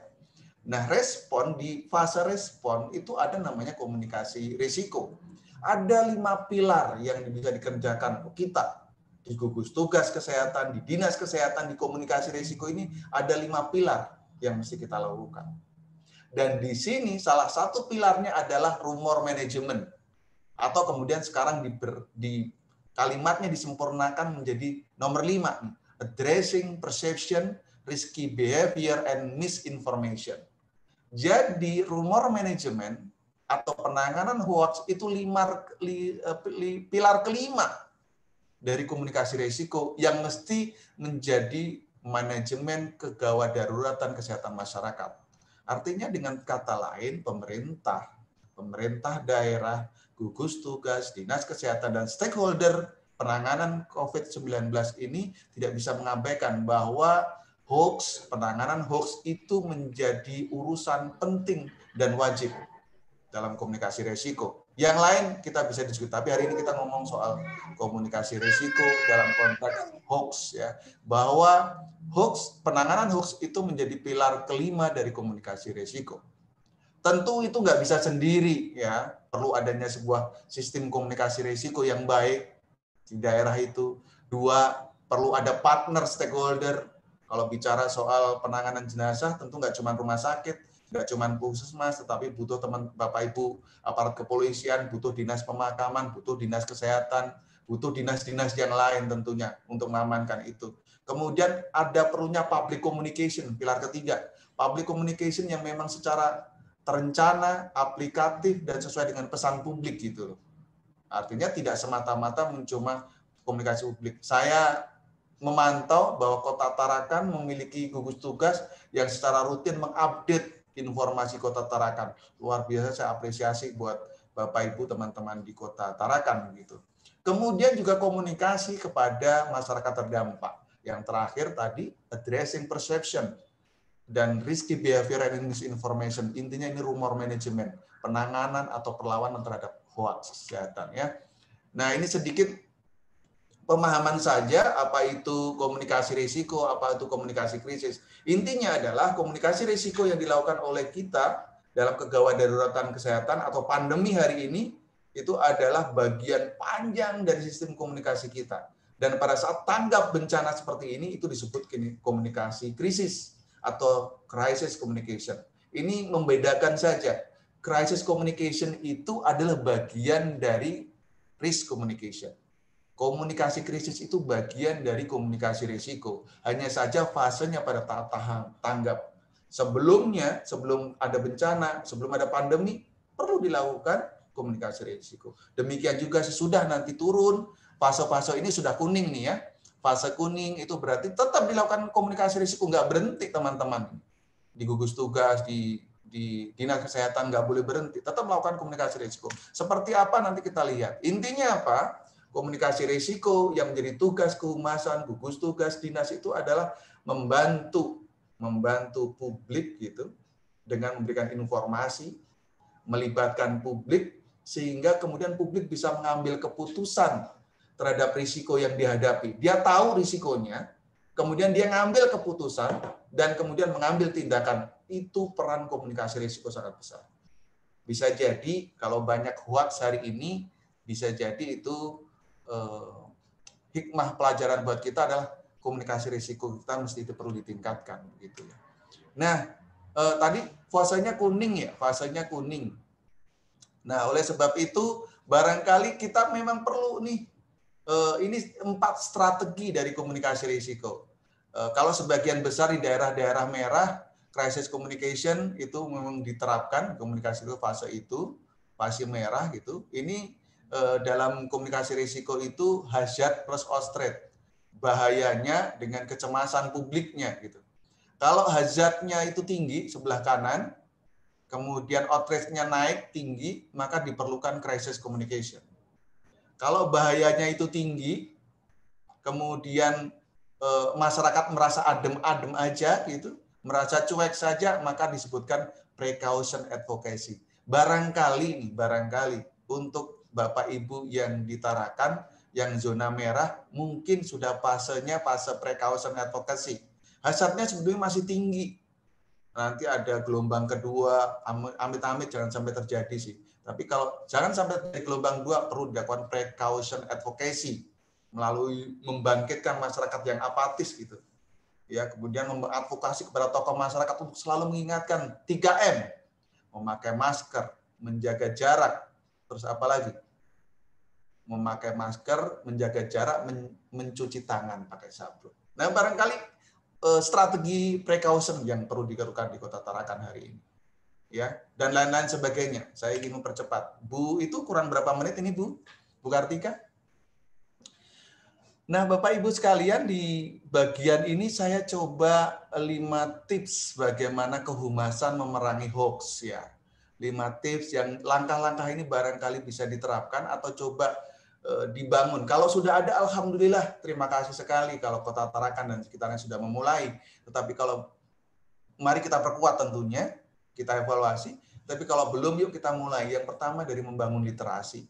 Nah, respon di fase respon itu ada namanya komunikasi risiko. Ada 5 pilar yang bisa dikerjakan kita di gugus tugas kesehatan, di dinas kesehatan, di komunikasi risiko ini ada 5 pilar yang mesti kita lakukan. Dan di sini salah satu pilarnya adalah rumor management. Atau kemudian sekarang di kalimatnya disempurnakan menjadi nomor 5. Addressing perception, risky behavior, and misinformation. Jadi rumor management atau penanganan hoax itu pilar kelima dari komunikasi risiko yang mesti menjadi manajemen kegawat daruratan kesehatan masyarakat. Artinya dengan kata lain pemerintah daerah, gugus tugas, dinas kesehatan, dan stakeholder penanganan COVID-19 ini tidak bisa mengabaikan bahwa penanganan hoax itu menjadi urusan penting dan wajib dalam komunikasi risiko. Yang lain kita bisa diskusi, tapi hari ini kita ngomong soal komunikasi risiko dalam konteks hoax ya, bahwa penanganan hoax itu menjadi pilar kelima dari komunikasi risiko. Tentu itu nggak bisa sendiri ya, perlu adanya sebuah sistem komunikasi risiko yang baik di daerah itu. 2, perlu ada partner stakeholder. Kalau bicara soal penanganan jenazah, tentu nggak cuma rumah sakit, nggak cuma puskesmas, tetapi butuh Bapak Ibu aparat kepolisian, butuh dinas pemakaman, butuh dinas kesehatan, butuh dinas-dinas yang lain tentunya untuk mengamankan itu. Kemudian ada perlunya public communication, pilar ketiga. Public communication yang memang secara terencana, aplikatif, dan sesuai dengan pesan publik gitu. Artinya tidak semata-mata cuma komunikasi publik. Saya memantau bahwa Kota Tarakan memiliki gugus tugas yang secara rutin mengupdate informasi Kota Tarakan. Luar biasa, saya apresiasi buat Bapak Ibu teman-teman di Kota Tarakan gitu. Kemudian juga komunikasi kepada masyarakat terdampak. Yang terakhir tadi addressing perception dan risky behavior and misinformation. Intinya ini rumor management, penanganan atau perlawanan terhadap hoax kesehatan ya. Nah, ini sedikit pemahaman saja apa itu komunikasi risiko, apa itu komunikasi krisis. Intinya adalah komunikasi risiko yang dilakukan oleh kita dalam kegawat daruratan kesehatan atau pandemi hari ini itu adalah bagian panjang dari sistem komunikasi kita. Dan pada saat tanggap bencana seperti ini itu disebut komunikasi krisis atau crisis communication. Ini membedakan saja. Crisis communication itu adalah bagian dari risk communication. Komunikasi krisis itu bagian dari komunikasi risiko. Hanya saja fasenya pada tahap tanggap. Sebelumnya, sebelum ada bencana, sebelum ada pandemi, perlu dilakukan komunikasi risiko. Demikian juga sesudah nanti turun, fase-fase ini sudah kuning nih ya. fase kuning itu berarti tetap dilakukan komunikasi risiko, nggak berhenti teman-teman. Di gugus tugas, di dinas kesehatan nggak boleh berhenti, tetap melakukan komunikasi risiko. Seperti apa nanti kita lihat. Intinya apa? Komunikasi risiko yang menjadi tugas kehumasan, gugus tugas, dinas itu adalah membantu publik gitu dengan memberikan informasi, melibatkan publik sehingga kemudian publik bisa mengambil keputusan terhadap risiko yang dihadapi. Dia tahu risikonya, kemudian dia ngambil keputusan dan kemudian mengambil tindakan. Itu peran komunikasi risiko sangat besar. Bisa jadi kalau banyak hoax hari ini, bisa jadi itu hikmah pelajaran buat kita adalah komunikasi risiko kita mesti itu perlu ditingkatkan gitu ya. Nah, tadi fasenya kuning ya, fasenya kuning. Nah, oleh sebab itu barangkali kita memang perlu nih ini 4 strategi dari komunikasi risiko. Kalau sebagian besar di daerah-daerah merah, crisis communication itu memang diterapkan komunikasi itu fase merah gitu. Ini dalam komunikasi risiko itu hazard plus outthreat. Bahayanya dengan kecemasan publiknya gitu. Kalau hazardnya itu tinggi sebelah kanan, kemudian outthreat-nya naik tinggi, maka diperlukan crisis communication. Kalau bahayanya itu tinggi, kemudian masyarakat merasa adem-adem aja gitu, merasa cuek saja, maka disebutkan precaution advocacy. Barangkali untuk Bapak Ibu yang ditarakan, yang zona merah, mungkin sudah fasenya fase precaution advocacy. Hazardnya sebetulnya masih tinggi. Nanti ada gelombang kedua, amit-amit jangan sampai terjadi sih. Tapi kalau jangan sampai dari gelombang 2 perlu dilakukan precaution advocacy melalui membangkitkan masyarakat yang apatis gitu. Ya, kemudian mengadvokasi kepada tokoh masyarakat untuk selalu mengingatkan 3M, memakai masker, menjaga jarak, terus apa lagi? Memakai masker, menjaga jarak, mencuci tangan pakai sabun. Nah, barangkali strategi precaution yang perlu dilakukan di Kota Tarakan hari ini. Ya, dan lain-lain sebagainya. Saya ingin mempercepat. Bu, itu kurang berapa menit ini, Bu? Bu Kartika? Nah, Bapak Ibu sekalian, di bagian ini saya coba 5 tips bagaimana kehumasan memerangi hoax ya. 5 tips yang langkah-langkah ini barangkali bisa diterapkan atau coba dibangun. Kalau sudah ada, alhamdulillah, terima kasih sekali kalau Kota Tarakan dan sekitarnya sudah memulai. Tetapi kalau mari kita perkuat tentunya, kita evaluasi. Tapi kalau belum, yuk kita mulai. Yang pertama dari membangun literasi.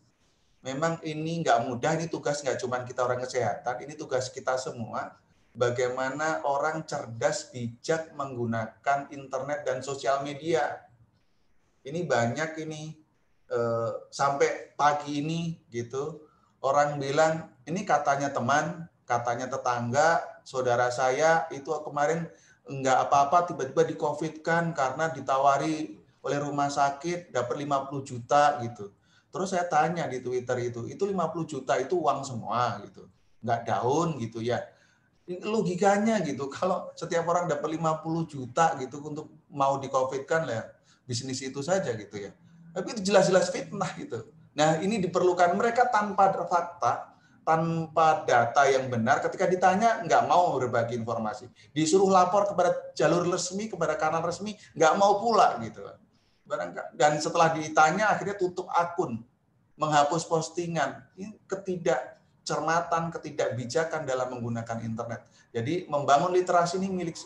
Memang ini nggak mudah, ini tugas nggak cuma kita orang kesehatan, ini tugas kita semua. Bagaimana orang cerdas, bijak menggunakan internet dan sosial media. Ini banyak ini, sampai pagi ini gitu, orang bilang, ini katanya teman, katanya tetangga, saudara saya itu kemarin nggak apa-apa, tiba-tiba di-COVID-kan karena ditawari oleh rumah sakit, dapat 50 juta gitu. Terus saya tanya di Twitter itu 50 juta itu uang semua gitu, nggak daun gitu ya. Logikanya gitu, kalau setiap orang dapat 50 juta gitu untuk mau di-COVID-kan ya, bisnis itu saja gitu ya. Tapi itu jelas-jelas fitnah gitu. Nah, ini diperlukan mereka tanpa fakta, tanpa data yang benar. Ketika ditanya, nggak mau berbagi informasi. Disuruh lapor kepada jalur resmi, kepada kanal resmi, nggak mau pula gitu. Dan setelah ditanya, akhirnya tutup akun, menghapus postingan. Ini ketidakcermatan, ketidakbijakan dalam menggunakan internet. Jadi membangun literasi ini milik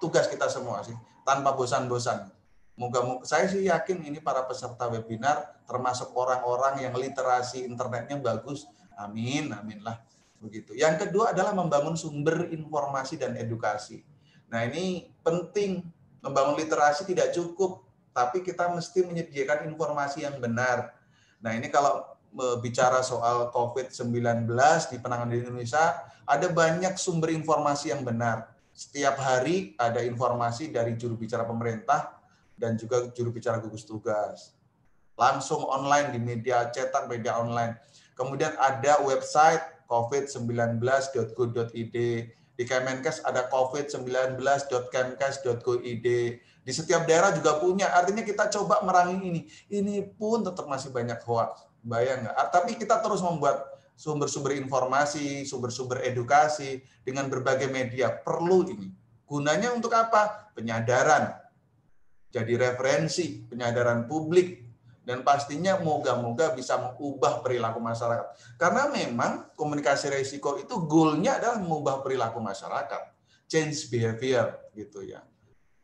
tugas kita semua sih, tanpa bosan-bosan. Moga-moga saya sih yakin ini para peserta webinar termasuk orang-orang yang literasi internetnya bagus. Amin, aminlah begitu. Yang kedua adalah membangun sumber informasi dan edukasi. Nah, ini penting. Membangun literasi tidak cukup, tapi kita mesti menyediakan informasi yang benar. Nah, ini kalau bicara soal COVID-19 di penanganan di Indonesia, ada banyak sumber informasi yang benar. Setiap hari ada informasi dari juru bicara pemerintah dan juga juru bicara gugus tugas. Langsung online di media cetak, media online. Kemudian ada website covid19.go.id. Di Kemenkes ada covid19.kemkes.go.id. Di setiap daerah juga punya. Artinya kita coba merangi ini. Ini pun tetap masih banyak hoax. Bayang nggak? Tapi kita terus membuat sumber-sumber informasi, sumber-sumber edukasi dengan berbagai media. Perlu ini. Gunanya untuk apa? Penyadaran. Jadi referensi, penyadaran publik, dan pastinya moga-moga bisa mengubah perilaku masyarakat. Karena memang komunikasi resiko itu goalnya adalah mengubah perilaku masyarakat, change behavior gitu ya.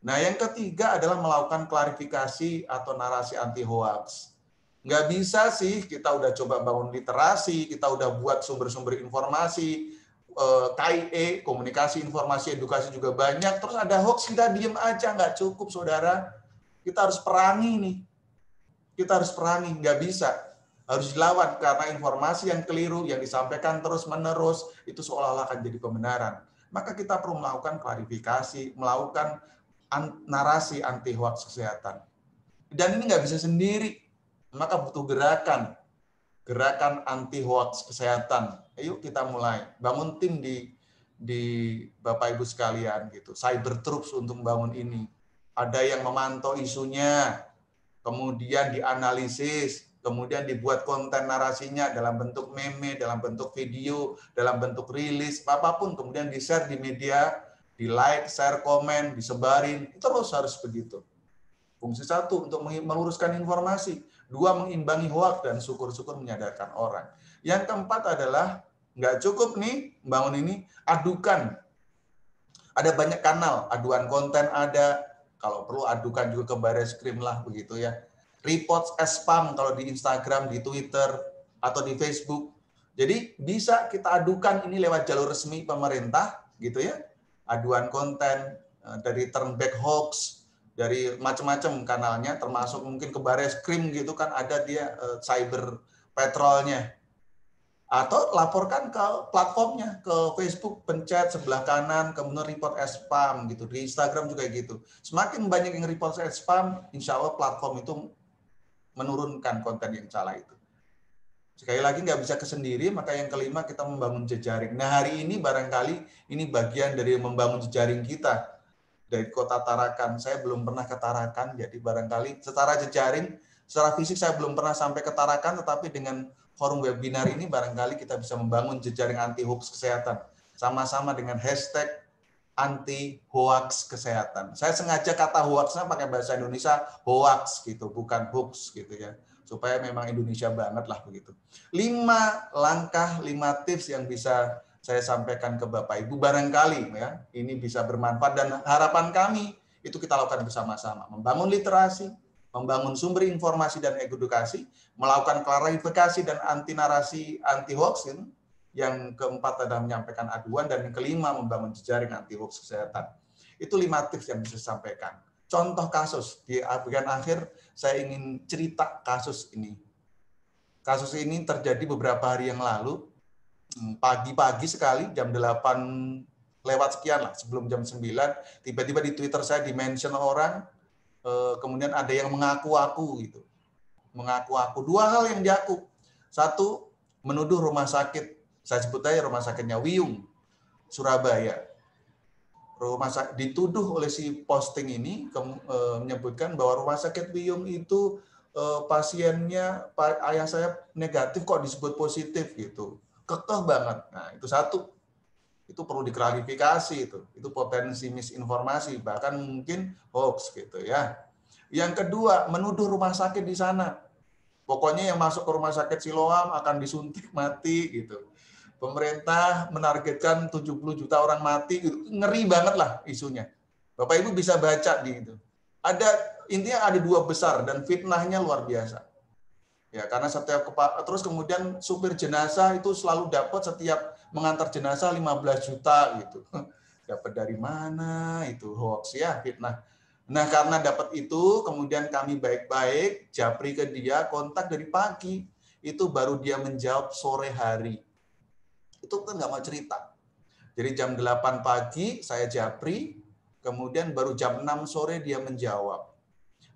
Nah yang ketiga adalah melakukan klarifikasi atau narasi anti hoax. Nggak bisa sih kita udah coba bangun literasi, kita udah buat sumber-sumber informasi, KIE, komunikasi, informasi, edukasi juga banyak, terus ada hoax kita diem aja, nggak cukup saudara. Kita harus perangi nih. Kita harus perangi, nggak bisa. Harus dilawan karena informasi yang keliru, yang disampaikan terus-menerus, itu seolah-olah akan jadi kebenaran. Maka kita perlu melakukan klarifikasi, melakukan narasi anti hoax kesehatan. Dan ini nggak bisa sendiri, maka butuh gerakan anti hoax kesehatan. Ayo kita mulai bangun tim di Bapak Ibu sekalian gitu, cyber troops untuk membangun ini. Ada yang memantau isunya, kemudian dianalisis, kemudian dibuat konten narasinya dalam bentuk meme, dalam bentuk video, dalam bentuk rilis, apapun, kemudian di-share di media, di-like, share, komen, disebarin, itu harus begitu. Fungsi satu, untuk meluruskan informasi. Dua, mengimbangi hoax, dan syukur-syukur menyadarkan orang. Yang keempat adalah, nggak cukup nih membangun ini, adukan. Ada banyak kanal, aduan konten ada, kalau perlu adukan juga ke Bareskrim lah begitu ya. Report spam kalau di Instagram, di Twitter, atau di Facebook. Jadi bisa kita adukan ini lewat jalur resmi pemerintah gitu ya. Aduan konten dari turn back hoax, dari macam-macam kanalnya, termasuk mungkin ke Bareskrim gitu kan, ada dia cyber patrolnya. Atau laporkan ke platformnya, ke Facebook, pencet sebelah kanan, kemudian report as spam gitu. Di Instagram juga gitu. Semakin banyak yang report as spam, insya Allah platform itu menurunkan konten yang salah itu. Sekali lagi nggak bisa kesendiri, maka yang kelima kita membangun jejaring. Nah hari ini barangkali ini bagian dari membangun jejaring kita. Dari kota Tarakan, saya belum pernah ke Tarakan, jadi barangkali secara jejaring, secara fisik saya belum pernah sampai ke Tarakan, tetapi dengan forum webinar ini barangkali kita bisa membangun jejaring anti hoax kesehatan sama-sama dengan hashtag anti hoax kesehatan. Saya sengaja kata hoaxnya pakai bahasa Indonesia hoax gitu, bukan hoax gitu ya, supaya memang Indonesia banget lah begitu. 5 langkah, 5 tips yang bisa saya sampaikan ke Bapak Ibu, barangkali ya ini bisa bermanfaat, dan harapan kami itu kita lakukan bersama-sama, membangun literasi, membangun sumber informasi dan edukasi, melakukan klarifikasi dan anti narasi anti hoax. Yang keempat adalah menyampaikan aduan, dan yang kelima membangun jejaring anti hoax kesehatan. Itu 5 tips yang bisa saya sampaikan. Contoh kasus di bagian akhir saya ingin cerita kasus ini. Kasus ini terjadi beberapa hari yang lalu, pagi-pagi sekali, jam 8 lewat sekian lah, sebelum jam 9, tiba-tiba di Twitter saya di-mention orang, kemudian ada yang mengaku-aku gitu. Mengaku-aku. 2 hal yang diaku. 1, menuduh rumah sakit, saya sebut aja rumah sakitnya Wiyung, Surabaya. Dituduh oleh si posting ini, menyebutkan bahwa rumah sakit Wiyung itu pasiennya, ayah saya negatif kok disebut positif gitu. Kekeh banget. Nah, itu 1. Itu perlu diklarifikasi itu potensi misinformasi, bahkan mungkin hoax gitu ya. Yang kedua, menuduh rumah sakit di sana. Pokoknya yang masuk ke rumah sakit Siloam akan disuntik mati gitu. Pemerintah menargetkan 70 juta orang mati gitu. Ngeri banget lah isunya. Bapak Ibu bisa baca di itu. Intinya ada 2 besar dan fitnahnya luar biasa. Ya, karena terus kemudian supir jenazah itu selalu dapat setiap mengantar jenazah 15 juta gitu. Dapat dari mana itu hoax ya, fitnah. Nah, karena dapat itu, kemudian kami baik-baik japri ke dia, kontak dari pagi. Itu baru dia menjawab sore hari. Itu kan nggak mau cerita. Jadi jam 8 pagi saya japri, kemudian baru jam 6 sore dia menjawab.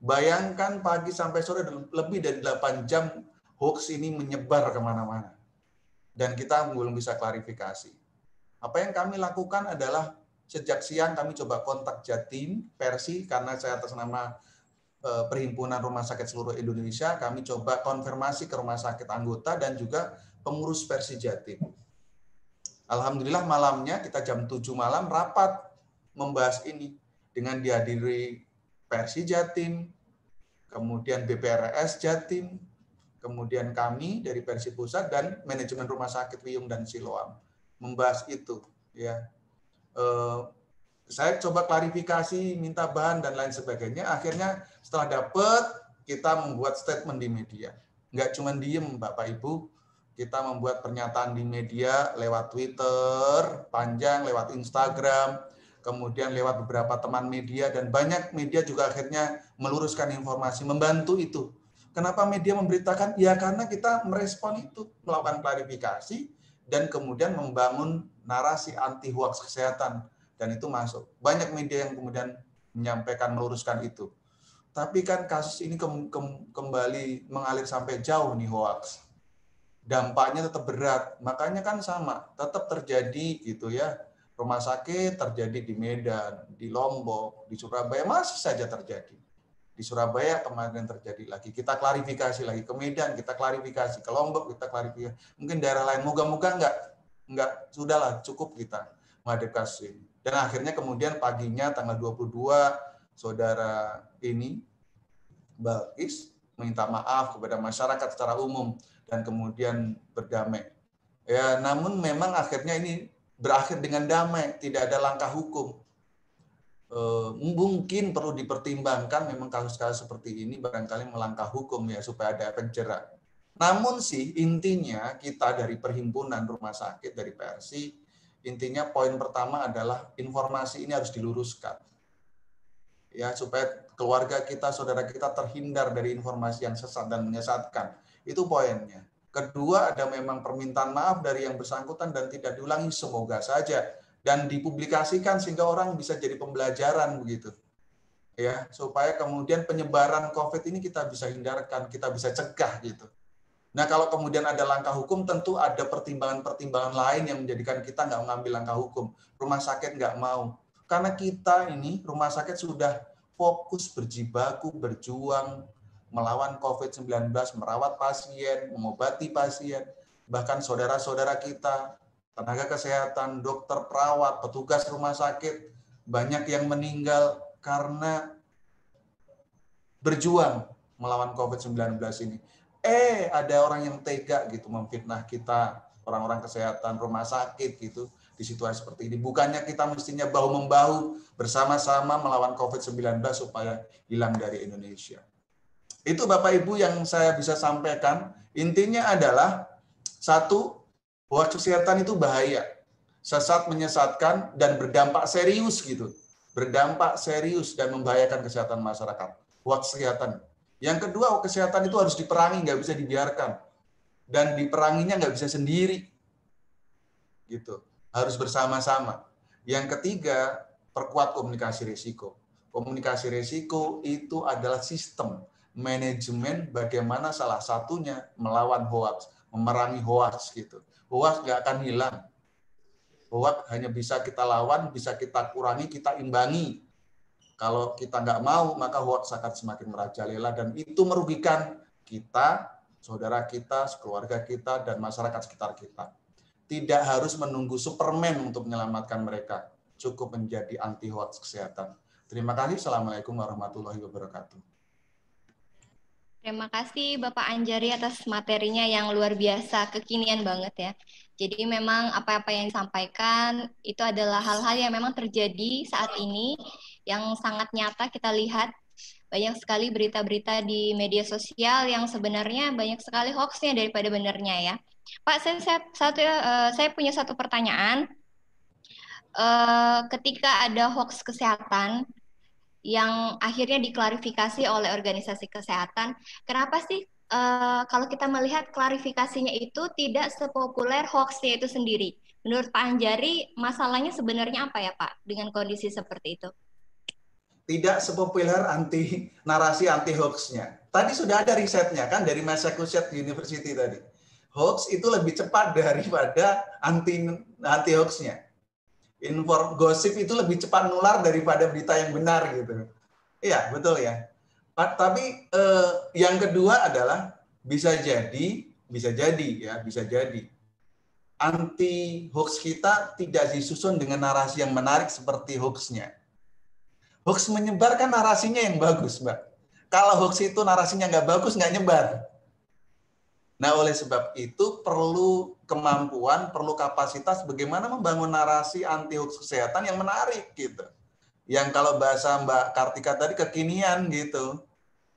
Bayangkan pagi sampai sore lebih dari 8 jam hoax ini menyebar kemana-mana. Dan kita belum bisa klarifikasi. Apa yang kami lakukan adalah sejak siang kami coba kontak Jatim, Persi, karena saya atas nama Perhimpunan Rumah Sakit seluruh Indonesia, kami coba konfirmasi ke rumah sakit anggota dan juga pengurus Persi Jatim. Alhamdulillah malamnya kita jam 7 malam rapat membahas ini dengan dihadiri Persi Jatim, kemudian BPRS Jatim, kemudian kami dari Persi Pusat dan manajemen Rumah Sakit Wiyung dan Siloam membahas itu. Ya, saya coba klarifikasi, minta bahan dan lain sebagainya. Akhirnya setelah dapat, kita membuat statement di media. Nggak cuma diem, Bapak Ibu, kita membuat pernyataan di media lewat Twitter, panjang, lewat Instagram, kemudian lewat beberapa teman media, dan banyak media juga akhirnya meluruskan informasi, membantu itu. Kenapa media memberitakan? Ya karena kita merespon itu, melakukan klarifikasi, dan kemudian membangun narasi anti-hoax kesehatan. Dan itu masuk. Banyak media yang kemudian menyampaikan, meluruskan itu. Tapi kan kasus ini kembali mengalir sampai jauh nih hoax. Dampaknya tetap berat. Makanya kan sama, tetap terjadi gitu ya. Rumah sakit terjadi di Medan, di Lombok, di Surabaya, masih saja terjadi. Di Surabaya kemarin terjadi lagi. Kita klarifikasi lagi ke Medan, kita klarifikasi ke Lombok, kita klarifikasi. Mungkin daerah lain, moga-moga enggak, sudahlah, cukup kita menghadapi kasus ini. Dan akhirnya kemudian paginya tanggal 22, saudara ini, Balkis, minta maaf kepada masyarakat secara umum dan kemudian berdamai. Ya, namun memang akhirnya ini berakhir dengan damai, tidak ada langkah hukum. Mungkin perlu dipertimbangkan memang kasus-kasus seperti ini barangkali melangkah hukum ya supaya ada efek jerak. Namun sih intinya kita dari Perhimpunan Rumah Sakit dari PRSI, intinya poin pertama adalah informasi ini harus diluruskan. Ya, supaya keluarga kita, saudara kita terhindar dari informasi yang sesat dan menyesatkan. Itu poinnya. Kedua, ada memang permintaan maaf dari yang bersangkutan dan tidak diulangi, semoga saja. Dan dipublikasikan sehingga orang bisa jadi pembelajaran begitu. Ya, supaya kemudian penyebaran COVID ini kita bisa hindarkan, kita bisa cegah gitu. Nah, kalau kemudian ada langkah hukum, tentu ada pertimbangan-pertimbangan lain yang menjadikan kita nggak mengambil langkah hukum. Rumah sakit nggak mau. Karena kita ini, rumah sakit sudah fokus berjibaku, berjuang, melawan COVID-19, merawat pasien, mengobati pasien, bahkan saudara-saudara kita, tenaga kesehatan, dokter, perawat, petugas rumah sakit, banyak yang meninggal karena berjuang melawan COVID-19 ini. Ada orang yang tega gitu memfitnah kita, orang-orang kesehatan, rumah sakit gitu, di situasi seperti ini. Bukannya kita mestinya bahu-membahu bersama-sama melawan COVID-19 supaya hilang dari Indonesia. Itu Bapak Ibu yang saya bisa sampaikan. Intinya adalah, satu, hoax kesehatan itu bahaya. Sesat, menyesatkan, dan berdampak serius gitu. Berdampak serius dan membahayakan kesehatan masyarakat. Hoax kesehatan. Yang kedua, kesehatan itu harus diperangi, nggak bisa dibiarkan. Dan diperanginya nggak bisa sendiri. Gitu. Harus bersama-sama. Yang ketiga, perkuat komunikasi risiko. Komunikasi risiko itu adalah sistem manajemen bagaimana salah satunya melawan hoax, memerangi hoax gitu. Hoax nggak akan hilang. Hoax hanya bisa kita lawan, bisa kita kurangi, kita imbangi. Kalau kita nggak mau, maka hoax akan semakin merajalela dan itu merugikan kita, saudara kita, keluarga kita, dan masyarakat sekitar kita. Tidak harus menunggu Superman untuk menyelamatkan mereka. Cukup menjadi anti hoax kesehatan. Terima kasih. Assalamualaikum warahmatullahi wabarakatuh. Terima kasih Bapak Anjari atas materinya yang luar biasa, kekinian banget ya. Jadi memang apa-apa yang disampaikan itu adalah hal-hal yang memang terjadi saat ini, yang sangat nyata kita lihat. Banyak sekali berita-berita di media sosial yang sebenarnya banyak sekali hoaxnya daripada benernya ya. Pak, saya punya satu pertanyaan. Ketika ada hoax kesehatan yang akhirnya diklarifikasi oleh organisasi kesehatan, kenapa sih kalau kita melihat klarifikasinya itu tidak sepopuler hoaxnya itu sendiri? Menurut Pak Anjari, masalahnya sebenarnya apa ya Pak dengan kondisi seperti itu? Tidak sepopuler narasi anti hoaxnya. Tadi sudah ada risetnya kan dari Massachusetts University tadi. Hoax itu lebih cepat daripada anti hoaxnya. Gosip itu lebih cepat nular daripada berita yang benar gitu. Iya, betul ya. Tapi yang kedua adalah bisa jadi anti hoax kita tidak disusun dengan narasi yang menarik seperti hoaxnya. Hoax menyebar kan narasinya yang bagus, Mbak. Kalau hoax itu narasinya nggak bagus, nggak nyebar. Nah, oleh sebab itu perlu kemampuan, perlu kapasitas bagaimana membangun narasi anti hoax kesehatan yang menarik gitu. Yang kalau bahasa Mbak Kartika tadi kekinian gitu.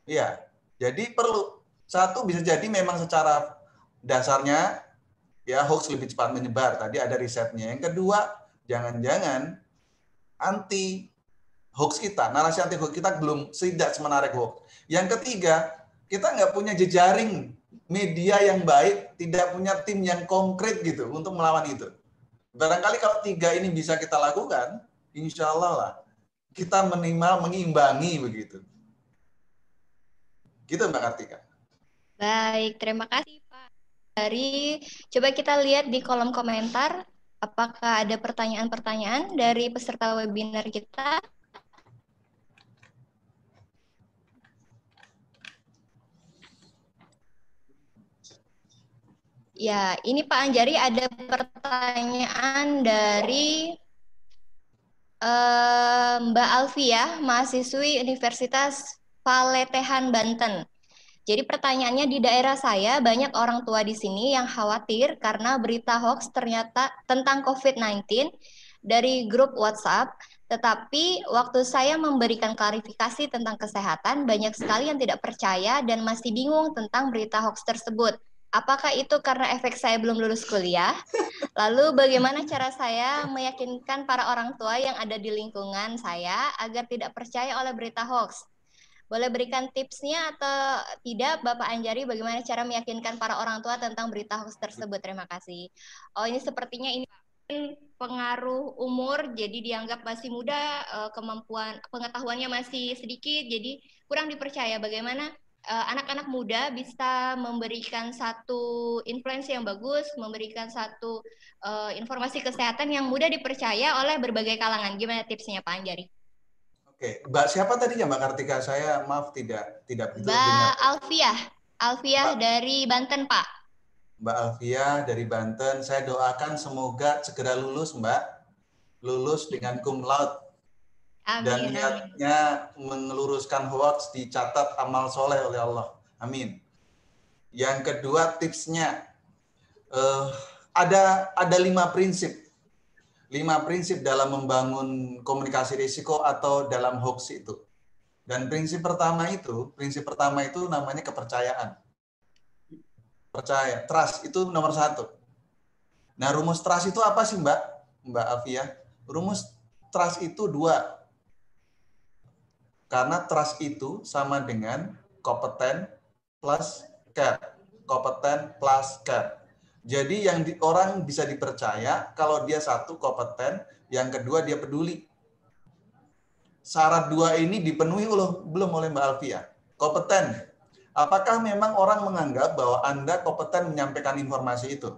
Iya. Jadi perlu satu bisa jadi memang secara dasarnya ya hoax lebih cepat menyebar. Tadi ada risetnya. Yang kedua, jangan-jangan anti hoax kita, narasi anti hoax kita belum tidak semenarik hoax. Yang ketiga, kita nggak punya jejaring media yang baik, tidak punya tim yang konkret gitu untuk melawan itu. Barangkali kalau tiga ini bisa kita lakukan, insya Allah lah kita minimal mengimbangi begitu. Gitu Mbak Kartika. Baik, terima kasih Pak. Coba kita lihat di kolom komentar, apakah ada pertanyaan-pertanyaan dari peserta webinar kita? Ya, ini Pak Anjari ada pertanyaan dari Mbak Alfia, mahasiswi Universitas Paletehan, Banten. Jadi pertanyaannya, di daerah saya banyak orang tua di sini yang khawatir karena berita hoax ternyata tentang COVID-19 dari grup WhatsApp, tetapi waktu saya memberikan klarifikasi tentang kesehatan, banyak sekali yang tidak percaya dan masih bingung tentang berita hoax tersebut. Apakah itu karena efek saya belum lulus kuliah? Lalu bagaimana cara saya meyakinkan para orang tua yang ada di lingkungan saya agar tidak percaya oleh berita hoax? Boleh berikan tipsnya atau tidak, Bapak Anjari, bagaimana cara meyakinkan para orang tua tentang berita hoax tersebut? Terima kasih. Oh, ini sepertinya ini pengaruh umur, jadi dianggap masih muda, kemampuan pengetahuannya masih sedikit, jadi kurang dipercaya. Bagaimana anak-anak muda bisa memberikan satu influence yang bagus, memberikan satu informasi kesehatan yang mudah dipercaya oleh berbagai kalangan. Gimana tipsnya, Pak Anjari? Oke, Mbak siapa tadinya Mbak Kartika? Saya maaf tidak begitu Mbak dengar. Alfiah dari Banten, Pak. Mbak Alfia dari Banten, saya doakan semoga segera lulus Mbak, lulus dengan cum laude. Dan niatnya mengeluruskan hoax dicatat amal soleh oleh Allah. Amin. Yang kedua tipsnya, ada 5 prinsip. 5 prinsip dalam membangun komunikasi risiko atau dalam hoax itu. Dan prinsip pertama itu namanya kepercayaan. Percaya, trust itu nomor 1. Nah, rumus trust itu apa sih Mbak Afia? Rumus trust itu 2. Karena trust itu sama dengan kompeten plus care. Kompeten plus care. Jadi yang orang bisa dipercaya kalau dia satu kompeten, yang kedua dia peduli. Syarat 2 ini dipenuhi belum oleh Mbak Alfia. Kompeten. Apakah memang orang menganggap bahwa Anda kompeten menyampaikan informasi itu?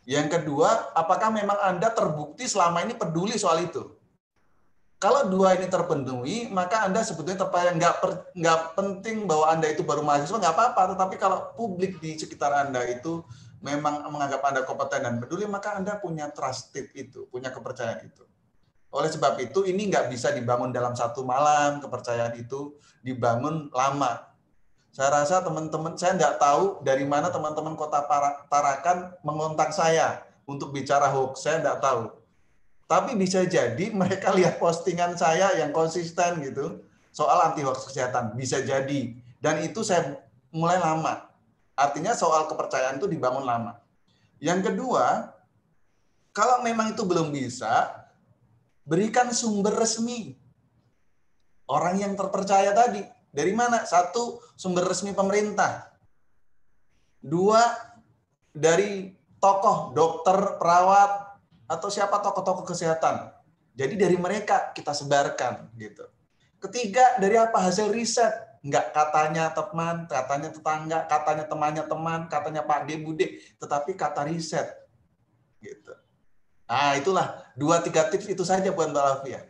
Yang kedua, apakah memang Anda terbukti selama ini peduli soal itu? Kalau 2 ini terpenuhi, maka Anda sebetulnya terpayang. Nggak penting bahwa Anda itu baru mahasiswa, nggak apa-apa. Tetapi kalau publik di sekitar Anda itu memang menganggap Anda kompeten dan peduli, maka Anda punya trusted itu, punya kepercayaan itu. Oleh sebab itu, ini nggak bisa dibangun dalam satu malam, kepercayaan itu dibangun lama. Saya rasa teman-teman, saya nggak tahu dari mana teman-teman Kota Tarakan mengontak saya untuk bicara hoax, saya nggak tahu. Tapi bisa jadi mereka lihat postingan saya yang konsisten gitu, soal anti hoax kesehatan, bisa jadi. Dan itu saya mulai lama. Artinya soal kepercayaan itu dibangun lama. Yang kedua, kalau memang itu belum bisa, berikan sumber resmi. Orang yang terpercaya tadi. Dari mana? 1, sumber resmi pemerintah. 2, dari tokoh, dokter, perawat, atau siapa tokoh-tokoh kesehatan. Jadi dari mereka kita sebarkan. Gitu. Ketiga, dari apa? Hasil riset. Enggak katanya teman, katanya tetangga, katanya temannya teman, katanya Pak D, Bude, tetapi kata riset. Gitu. Nah, itulah 2-3 tips itu saja buat Mbak Alfia.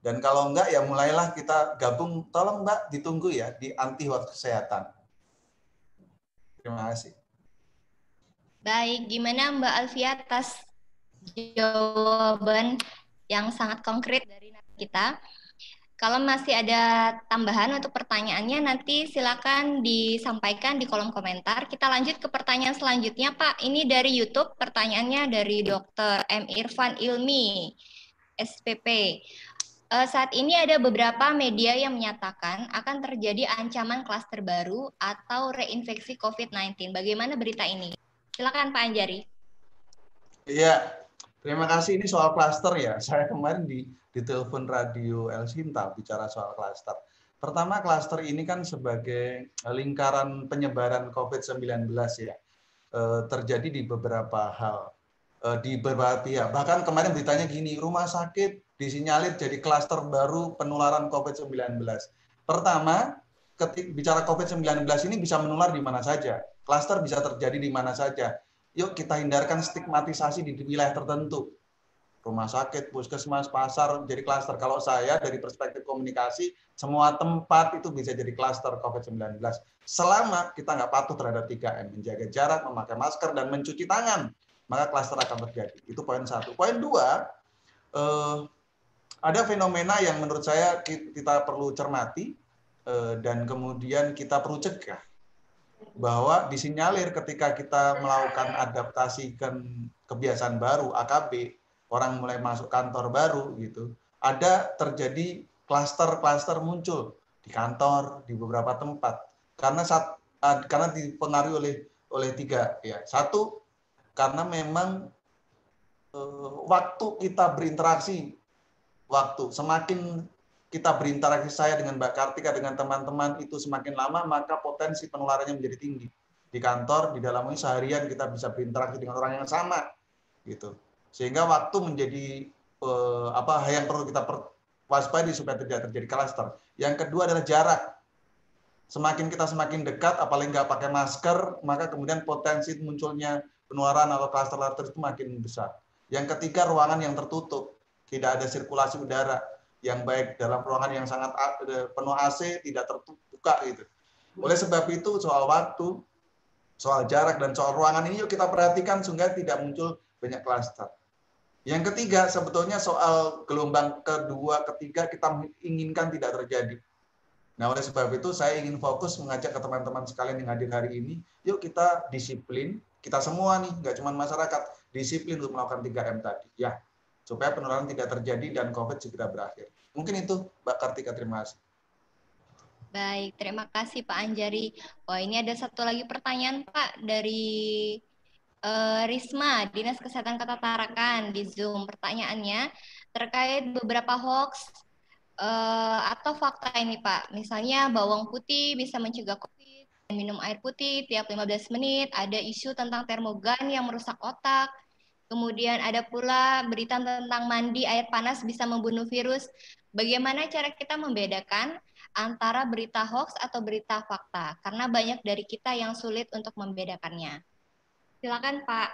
Dan kalau enggak ya mulailah kita gabung, tolong Mbak ditunggu ya di anti hoax kesehatan. Terima kasih. Baik, gimana Mbak Alfia atas jawaban yang sangat konkret dari kita? Kalau masih ada tambahan untuk pertanyaannya, nanti silakan disampaikan di kolom komentar. Kita lanjut ke pertanyaan selanjutnya, Pak. Ini dari YouTube, pertanyaannya dari Dr. M. Irfan Ilmi, SPP. Saat ini ada beberapa media yang menyatakan akan terjadi ancaman klaster baru atau reinfeksi COVID-19. Bagaimana berita ini? Silakan Pak Anjari. Iya, terima kasih. Ini soal klaster ya. Saya kemarin di telepon radio El Sinta bicara soal klaster. Pertama, klaster ini kan sebagai lingkaran penyebaran COVID-19 ya. Terjadi di beberapa hal, di beberapa pihak. Bahkan kemarin beritanya gini, rumah sakit disinyalir jadi klaster baru penularan COVID-19. Pertama, ketika bicara COVID-19 ini bisa menular di mana saja. Klaster bisa terjadi di mana saja. Yuk kita hindarkan stigmatisasi di wilayah tertentu. Rumah sakit, puskesmas, pasar jadi klaster. Kalau saya dari perspektif komunikasi, semua tempat itu bisa jadi klaster COVID-19. Selama kita nggak patuh terhadap 3M, menjaga jarak, memakai masker, dan mencuci tangan, maka klaster akan terjadi. Itu poin satu. Poin dua, ada fenomena yang menurut saya kita perlu cermati, dan kemudian kita perlu cegah. Bahwa disinyalir ketika kita melakukan adaptasi kebiasaan baru, AKB, orang mulai masuk kantor baru gitu, ada terjadi klaster-klaster muncul di kantor, di beberapa tempat. Karena dipengaruhi oleh tiga ya. Satu, karena memang waktu kita berinteraksi, semakin kita berinteraksi, saya dengan Mbak Kartika, dengan teman-teman itu semakin lama, maka potensi penularannya menjadi tinggi. Di kantor, di dalam ini seharian kita bisa berinteraksi dengan orang yang sama, gitu. Sehingga waktu menjadi yang perlu kita waspadai supaya tidak terjadi klaster. Yang kedua adalah jarak. Semakin kita semakin dekat, apalagi nggak pakai masker, maka kemudian potensi munculnya penularan atau klaster itu makin besar. Yang ketiga, ruangan yang tertutup, tidak ada sirkulasi udara yang baik dalam ruangan yang sangat penuh AC, tidak terbuka gitu. Oleh sebab itu soal waktu, soal jarak, dan soal ruangan ini yuk kita perhatikan sehingga tidak muncul banyak klaster. Yang ketiga sebetulnya soal gelombang kedua, ketiga kita inginkan tidak terjadi. Nah oleh sebab itu saya ingin fokus mengajak ke teman-teman sekalian yang hadir hari ini, yuk kita disiplin, kita semua nih, nggak cuma masyarakat, disiplin untuk melakukan 3M tadi. Ya, supaya penularan tidak terjadi dan COVID segera berakhir. Mungkin itu, Mbak Kartika, terima kasih. Baik, terima kasih Pak Anjari. Wah, ini ada satu lagi pertanyaan Pak dari Risma, Dinas Kesehatan Kota Tarakan di Zoom. Pertanyaannya terkait beberapa hoax atau fakta ini Pak. Misalnya bawang putih bisa mencegah COVID, minum air putih tiap 15 menit, ada isu tentang termogan yang merusak otak. Kemudian ada pula berita tentang mandi air panas bisa membunuh virus. Bagaimana cara kita membedakan antara berita hoax atau berita fakta? Karena banyak dari kita yang sulit untuk membedakannya. Silakan Pak.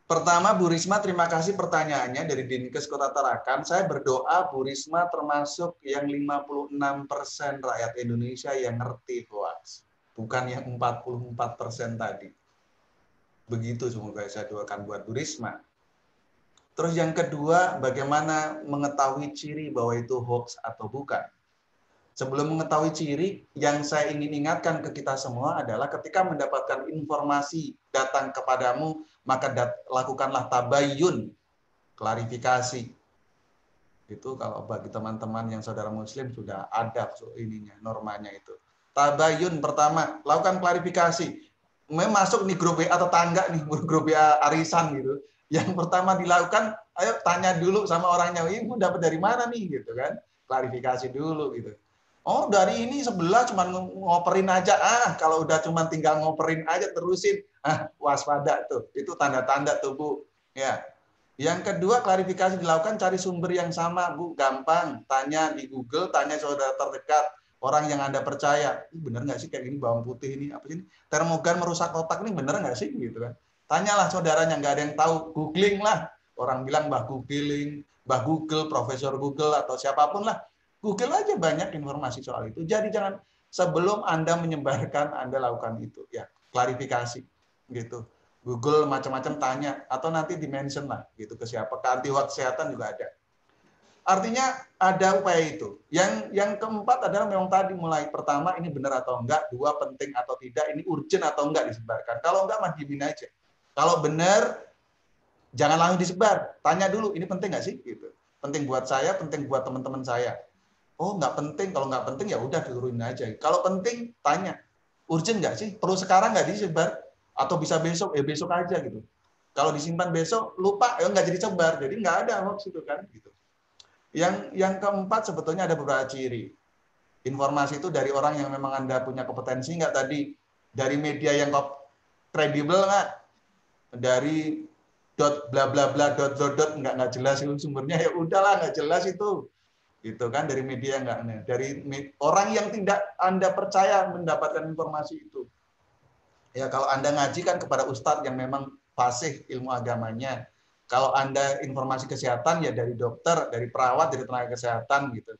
Pertama, Bu Risma, terima kasih pertanyaannya dari Dinkes Kota Tarakan. Saya berdoa Bu Risma termasuk yang 56% rakyat Indonesia yang ngerti hoax. Bukan yang 44% tadi. Begitu semoga saya doakan buat Bu Risma. Terus yang kedua, bagaimana mengetahui ciri bahwa itu hoax atau bukan. Sebelum mengetahui ciri, yang saya ingin ingatkan ke kita semua adalah ketika mendapatkan informasi datang kepadamu, maka lakukanlah tabayyun, klarifikasi. Itu kalau bagi teman-teman yang saudara muslim sudah ada ininya, normanya itu. Tabayyun pertama, lakukan klarifikasi. Masuk nih grup WA tetangga nih, grup WA arisan gitu. Yang pertama dilakukan, ayo tanya dulu sama orangnya, ibu dapat dari mana nih gitu kan? Klarifikasi dulu gitu. Oh dari ini sebelah cuma ngoperin aja, kalau udah cuma tinggal ngoperin aja terusin, waspada tuh, itu tanda-tanda tuh Bu. Ya. Yang kedua klarifikasi dilakukan cari sumber yang sama Bu, gampang, tanya di Google, tanya saudara terdekat, orang yang Anda percaya, bener nggak sih kayak gini bawang putih ini, apa sih? Termogan merusak otak ini bener nggak sih gitu kan? Tanyalah saudaranya, nggak ada yang tahu, googling lah. Orang bilang bah googling, Mbah Google, Profesor Google, atau siapapun lah. Google aja banyak informasi soal itu. Jadi jangan sebelum Anda menyebarkan, Anda lakukan itu. Ya, klarifikasi. Gitu. Google macam-macam tanya, atau nanti di-mention lah gitu ke siapa. Ke anti-hoax kesehatan juga ada. Artinya ada upaya itu. Yang keempat adalah memang tadi mulai pertama ini benar atau enggak, dua penting atau tidak, ini urgent atau enggak disebarkan. Kalau enggak mah diemin aja. Kalau benar jangan langsung disebar. Tanya dulu ini penting enggak sih gitu. Penting buat saya, penting buat teman-teman saya. Oh, enggak penting. Kalau enggak penting ya udah turunin aja. Kalau penting tanya. Urgent enggak sih? Perlu sekarang enggak disebar atau bisa besok? Besok aja gitu. Kalau disimpan besok lupa ya enggak jadi sebar. Jadi enggak ada hoax itu kan gitu. Yang keempat sebetulnya ada beberapa ciri. Informasi itu dari orang yang memang Anda punya kompetensi nggak tadi? Dari media yang kredibel nggak? Dari dot bla bla bla dot nggak jelas itu sumbernya, ya udahlah nggak jelas itu. Gitu kan, dari media nggak. Dari orang yang tidak Anda percaya mendapatkan informasi itu. Ya kalau Anda ngaji kan kepada ustadz yang memang fasih ilmu agamanya. Kalau Anda informasi kesehatan ya dari dokter, dari perawat, dari tenaga kesehatan gitu.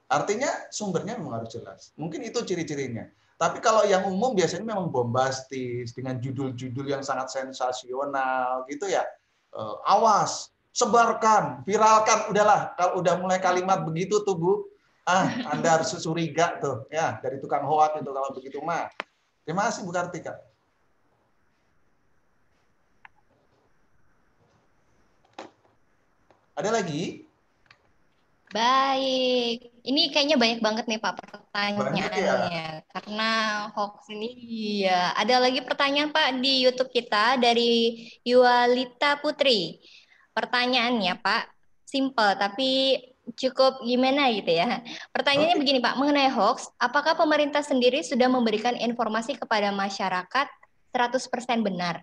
Artinya sumbernya memang harus jelas. Mungkin itu ciri-cirinya. Tapi kalau yang umum biasanya memang bombastis dengan judul-judul yang sangat sensasional gitu ya. Awas, sebarkan, viralkan, udahlah. Kalau udah mulai kalimat begitu tuh Bu, Anda harus curiga tuh ya dari tukang hoak itu kalau begitu mah. Terima kasih Bu Kartika. Ada lagi? Baik, ini kayaknya banyak banget nih Pak Banyak ya. pertanyaannya karena hoax ini ya. Ada lagi pertanyaan Pak di YouTube kita dari Yualita Putri. Pertanyaannya Pak, simple tapi cukup gimana gitu ya. Pertanyaannya Oke. begini Pak, mengenai hoax, apakah pemerintah sendiri sudah memberikan informasi kepada masyarakat 100% benar?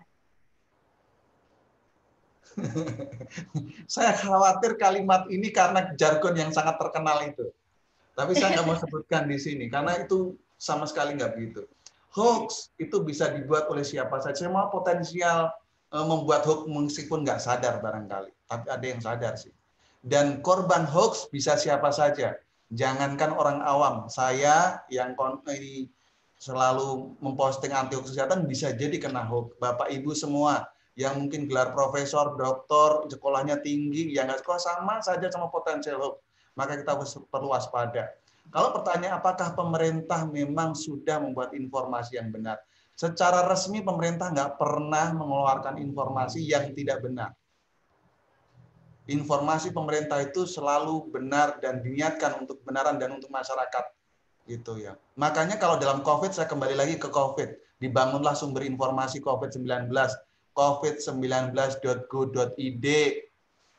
Saya khawatir kalimat ini karena jargon yang sangat terkenal itu. Tapi saya nggak mau sebutkan di sini karena itu sama sekali nggak begitu. Hoax itu bisa dibuat oleh siapa saja. Semua potensial membuat hoax meskipun nggak sadar barangkali. Tapi ada yang sadar sih. Dan korban hoax bisa siapa saja. Jangankan orang awam. Saya yang ini selalu memposting anti hoax kesehatan bisa jadi kena hoax. Bapak Ibu semua yang mungkin gelar profesor, doktor, sekolahnya tinggi, yang nggak sekolah sama saja sama potensial hoax. Maka kita perlu waspada. Kalau pertanyaan apakah pemerintah memang sudah membuat informasi yang benar? Secara resmi pemerintah nggak pernah mengeluarkan informasi yang tidak benar. Informasi pemerintah itu selalu benar dan diniatkan untuk kebenaran dan untuk masyarakat. Gitu ya. Makanya kalau dalam COVID, saya kembali lagi ke COVID. Dibangunlah sumber informasi COVID-19. covid19.go.id,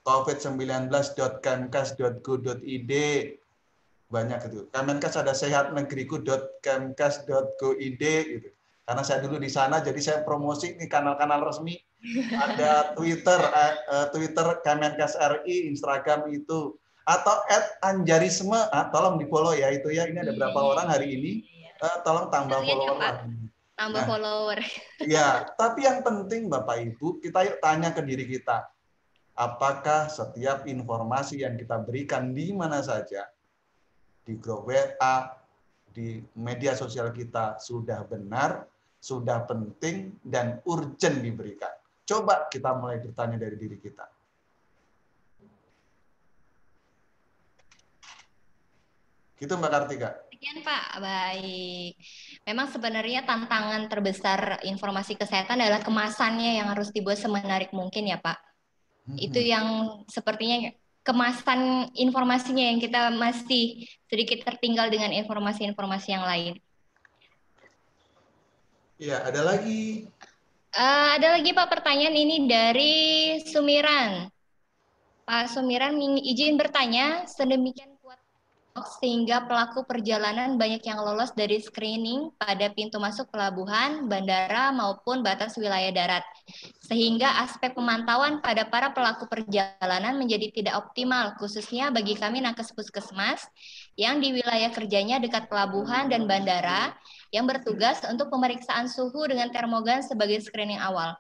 covid19.kemkes.go.id, banyak itu. Kemenkes ada sehatnegeriku.kemkes.go.id gitu. Karena saya dulu di sana, jadi saya promosi ini kanal-kanal resmi. Ada Twitter, Twitter Kemenkes RI, Instagram itu, atau @anjarisme, tolong di follow ya itu ya. Ini ada berapa orang hari ini? Tolong tambah follower lah. Tambah follower. Ya, tapi yang penting Bapak Ibu, kita yuk tanya ke diri kita. Apakah setiap informasi yang kita berikan di mana saja, di grup WA, di media sosial kita sudah benar, sudah penting, dan urgent diberikan. Coba kita mulai bertanya dari diri kita. Gitu Mbak Kartika. Sekian Pak, baik. Memang sebenarnya tantangan terbesar informasi kesehatan adalah kemasannya yang harus dibuat semenarik mungkin ya Pak. Itu yang sepertinya kemasan informasinya yang kita masih sedikit tertinggal dengan informasi-informasi yang lain. Ya, ada lagi. Ada lagi Pak pertanyaan ini dari Sumiran. Pak Sumiran izin bertanya, sedemikian kuat sehingga pelaku perjalanan banyak yang lolos dari screening pada pintu masuk pelabuhan, bandara, maupun batas wilayah darat. Sehingga aspek pemantauan pada para pelaku perjalanan menjadi tidak optimal, khususnya bagi kami nakes puskesmas yang di wilayah kerjanya dekat pelabuhan dan bandara yang bertugas untuk pemeriksaan suhu dengan termogan sebagai screening awal.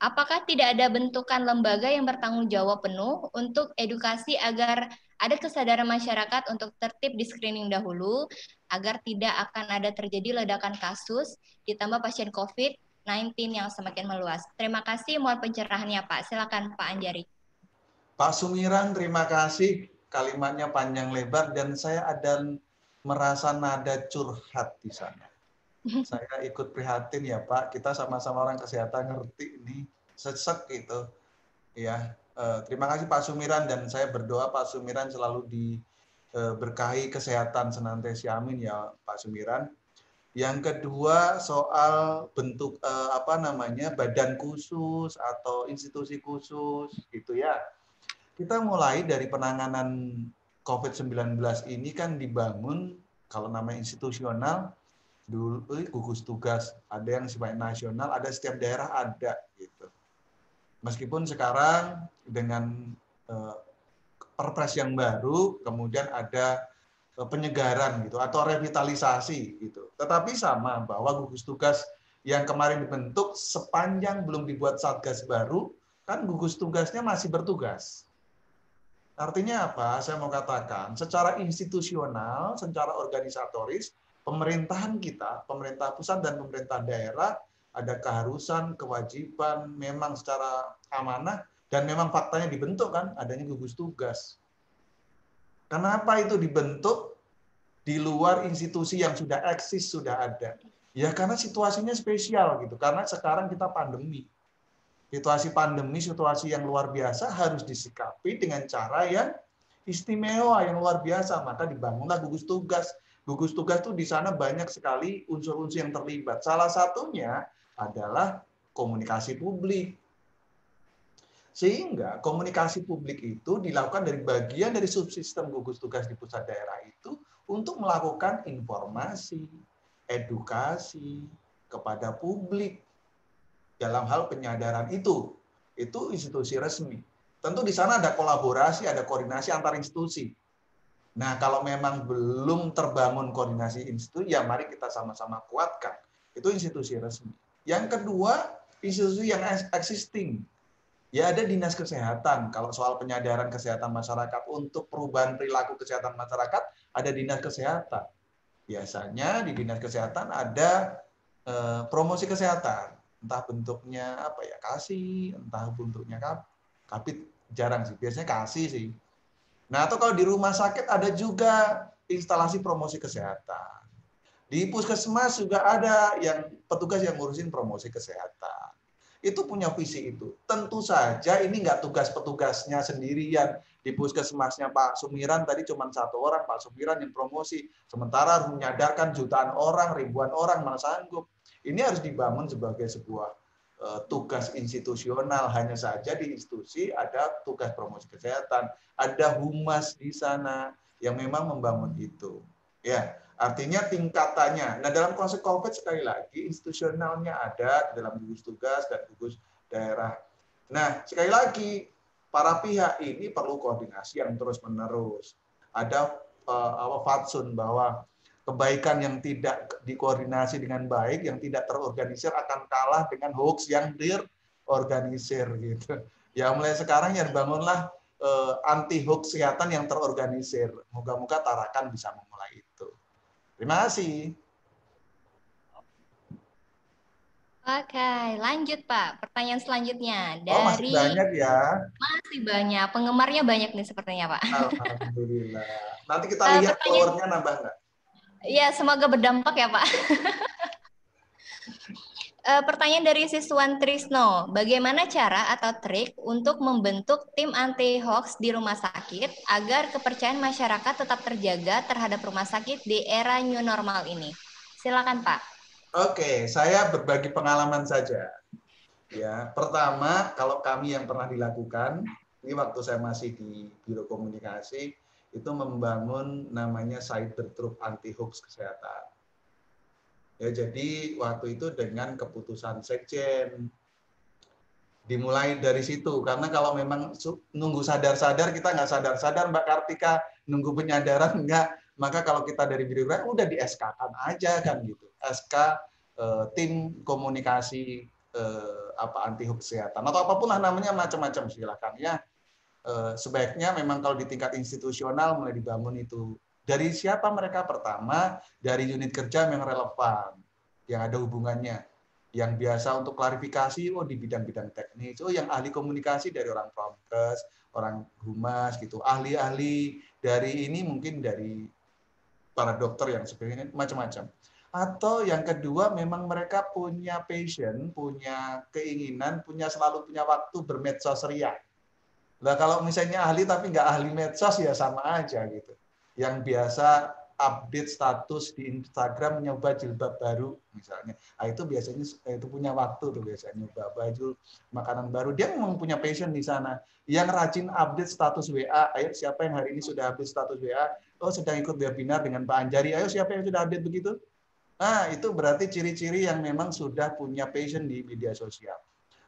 Apakah tidak ada bentukan lembaga yang bertanggung jawab penuh untuk edukasi agar ada kesadaran masyarakat untuk tertib di screening dahulu, agar tidak akan ada terjadi ledakan kasus, ditambah pasien COVID-19 yang semakin meluas? Terima kasih, mohon pencerahannya Pak. Silakan Pak Anjari. Pak Sumiran, terima kasih. Kalimatnya panjang lebar dan saya ada merasa nada curhat di sana. Saya ikut prihatin ya Pak, kita sama-sama orang kesehatan ngerti ini sesek gitu. Ya, terima kasih Pak Sumiran dan saya berdoa Pak Sumiran selalu diberkahi kesehatan senantiasa, amin ya Pak Sumiran. Yang kedua soal bentuk badan khusus atau institusi khusus gitu ya. Kita mulai dari penanganan COVID-19 ini kan dibangun kalau namanya institusional dulu gugus tugas, ada yang sifatnya nasional, ada setiap daerah ada gitu. Meskipun sekarang dengan perpres yang baru kemudian ada penyegaran gitu atau revitalisasi gitu. Tetapi sama bahwa gugus tugas yang kemarin dibentuk sepanjang belum dibuat satgas baru kan gugus tugasnya masih bertugas. Artinya apa? Saya mau katakan, secara institusional, secara organisatoris, pemerintahan kita, pemerintah pusat dan pemerintah daerah, ada keharusan, kewajiban, memang secara amanah, dan memang faktanya dibentuk kan, adanya gugus tugas. Kenapa itu dibentuk di luar institusi yang sudah eksis, sudah ada? Ya karena situasinya spesial gitu, karena sekarang kita pandemi. Situasi pandemi, situasi yang luar biasa harus disikapi dengan cara yang istimewa, yang luar biasa. Maka dibangunlah gugus tugas. Gugus tugas itu di sana banyak sekali unsur-unsur yang terlibat. Salah satunya adalah komunikasi publik. Sehingga komunikasi publik itu dilakukan dari bagian dari subsistem gugus tugas di pusat daerah itu untuk melakukan informasi, edukasi kepada publik. Dalam hal penyadaran itu institusi resmi. Tentu di sana ada kolaborasi, ada koordinasi antar institusi. Nah, kalau memang belum terbangun koordinasi institusi, ya mari kita sama-sama kuatkan. Itu institusi resmi. Yang kedua, institusi yang existing. Ya ada dinas kesehatan. Kalau soal penyadaran kesehatan masyarakat untuk perubahan perilaku kesehatan masyarakat, ada dinas kesehatan. Biasanya di dinas kesehatan ada promosi kesehatan. Entah bentuknya apa ya, kasih, entah bentuknya kapit, jarang sih, biasanya kasih sih. Nah, atau kalau di rumah sakit ada juga instalasi promosi kesehatan. Di puskesmas juga ada yang petugas yang ngurusin promosi kesehatan. Itu punya visi itu. Tentu saja ini nggak tugas petugasnya sendirian. Di puskesmasnya Pak Sumiran tadi cuma satu orang, Pak Sumiran yang promosi. Sementara harus menyadarkan jutaan orang, ribuan orang mana sanggup. Ini harus dibangun sebagai sebuah tugas institusional. Hanya saja di institusi ada tugas promosi kesehatan, ada humas di sana yang memang membangun itu. Ya, artinya tingkatannya. Nah, dalam konsep COVID sekali lagi institusionalnya ada dalam gugus tugas dan gugus daerah. Nah, sekali lagi para pihak ini perlu koordinasi yang terus-menerus. Ada fatsun bahwa kebaikan yang tidak dikoordinasi dengan baik, yang tidak terorganisir akan kalah dengan hoax yang terorganisir gitu. Ya mulai sekarang ya bangunlah anti hoax kesehatan yang terorganisir. Moga-moga Tarakan bisa memulai itu. Terima kasih. Oke, lanjut Pak. Pertanyaan selanjutnya dari masih banyak ya. Masih banyak. Penggemarnya banyak nih sepertinya Pak. Alhamdulillah. Nanti kita lihat powernya nambah nggak? Ya, semoga berdampak ya Pak. Pertanyaan dari siswan Trisno, bagaimana cara atau trik untuk membentuk tim anti-hoax di rumah sakit agar kepercayaan masyarakat tetap terjaga terhadap rumah sakit di era new normal ini? Silakan Pak. Oke, saya berbagi pengalaman saja. Ya, pertama kalau kami yang pernah dilakukan, ini waktu saya masih di Biro Komunikasi, itu membangun namanya cyber troop anti hoax kesehatan. Ya, jadi waktu itu dengan keputusan Sekjen dimulai dari situ, karena kalau memang nunggu sadar-sadar kita nggak sadar-sadar Mbak Kartika, nunggu penyadaran enggak, maka kalau kita dari birokrat udah di SK-kan aja kan gitu, SK tim komunikasi anti hoax kesehatan atau apapun lah namanya, macam-macam silakan ya. Sebaiknya memang kalau di tingkat institusional mulai dibangun itu. Dari siapa mereka? Pertama, dari unit kerja yang relevan, yang ada hubungannya. Yang biasa untuk klarifikasi, di bidang-bidang teknis. Yang ahli komunikasi dari orang Promkes, orang Humas, gitu. Ahli-ahli dari ini mungkin dari para dokter yang sebagainya, macam-macam. Atau yang kedua, memang mereka punya passion, punya keinginan, selalu punya waktu bermedsos ria. Nah, kalau misalnya ahli tapi nggak ahli medsos ya sama aja gitu. Yang biasa update status di Instagram nyoba jilbab baru misalnya. Itu biasanya itu punya waktu tuh biasanya nyoba baju makanan baru. Dia memang punya passion di sana. Yang rajin update status WA, ayo siapa yang hari ini sudah update status WA? Sedang ikut webinar dengan Pak Anjari. Ayo siapa yang sudah update begitu? Nah, itu berarti ciri-ciri yang memang sudah punya passion di media sosial.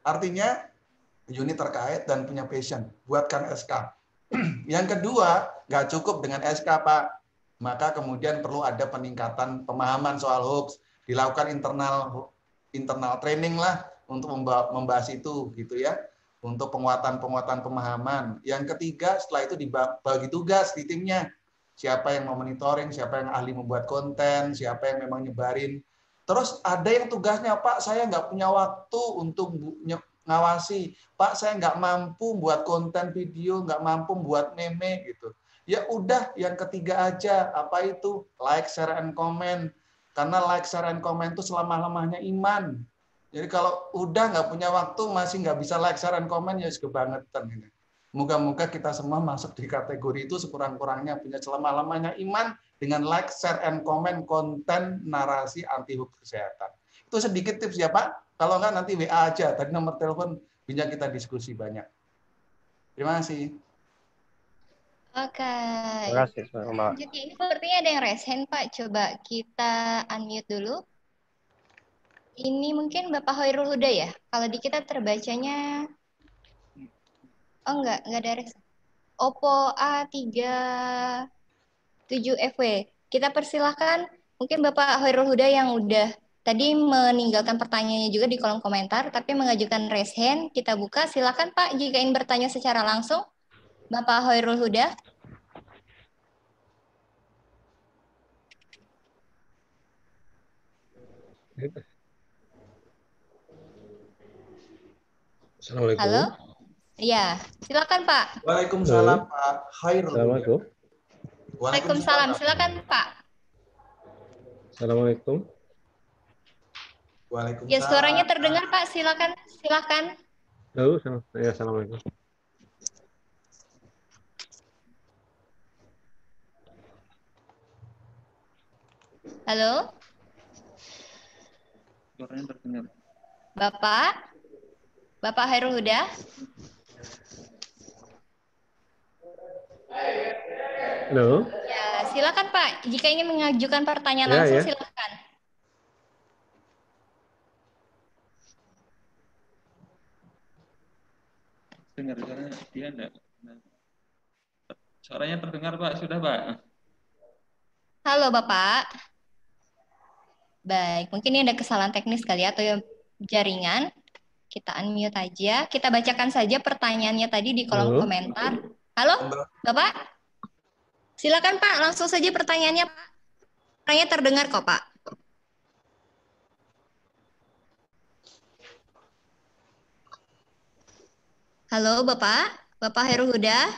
Artinya unit terkait dan punya passion, buatkan SK. Yang kedua, nggak cukup dengan SK, Pak. Maka kemudian perlu ada peningkatan pemahaman soal hoax, dilakukan internal training lah untuk membahas itu, gitu ya, untuk penguatan pemahaman. Yang ketiga, setelah itu dibagi tugas di timnya. Siapa yang mau monitoring, siapa yang ahli membuat konten, siapa yang memang nyebarin. Terus ada yang tugasnya, Pak, saya nggak punya waktu untuk ngawasi, Pak, saya nggak mampu buat konten video, nggak mampu buat meme gitu. Ya udah, yang ketiga aja, apa itu? Like, share, and comment. Karena like, share, and comment itu selama-lamanya iman. Jadi kalau udah nggak punya waktu, masih nggak bisa like, share, and comment, ya kebangetan ini. Moga-moga kita semua masuk di kategori itu sekurang-kurangnya punya selama-lamanya iman dengan like, share, and comment konten narasi anti hoax kesehatan. Itu sedikit tips ya Pak. Kalau enggak nanti WA aja. Tadi nomor telepon bisa kita diskusi banyak. Terima kasih. Oke. Terima kasih, Mbak. Jadi ini sepertinya ada yang raise hand, Pak. Coba kita unmute dulu. Ini mungkin Bapak Hoirul Huda ya? Kalau di kita terbacanya... enggak ada raise. Oppo A37FW. Kita persilahkan mungkin Bapak Hoirul Huda yang udah tadi meninggalkan pertanyaannya juga di kolom komentar, tapi mengajukan raise hand. Kita buka. Silakan Pak jika ingin bertanya secara langsung. Bapak Hoirul Huda. Assalamualaikum. Halo. Iya, silakan Pak. Waalaikumsalam Pak Hoirul. Assalamualaikum. Waalaikumsalam. Silakan Pak. Assalamualaikum. Waalaikumsalam. Ya, suaranya terdengar Pak. Silakan. Halo, ya, assalamualaikum. Halo. Suaranya terdengar. Bapak Hoirul Huda. Halo. Ya, silakan Pak. Jika ingin mengajukan pertanyaan Ya, langsung, ya. silakan. Dengar suaranya dia enggak. Suaranya terdengar Pak, sudah Pak. Halo Bapak. Baik, mungkin ini ada kesalahan teknis kali ya, atau jaringan. Kita unmute aja. Kita bacakan saja pertanyaannya tadi di kolom Halo. komentar. Halo, Bapak? Silakan Pak, langsung saja pertanyaannya. Pertanyaannya terdengar kok Pak. Halo Bapak Hoirul Huda.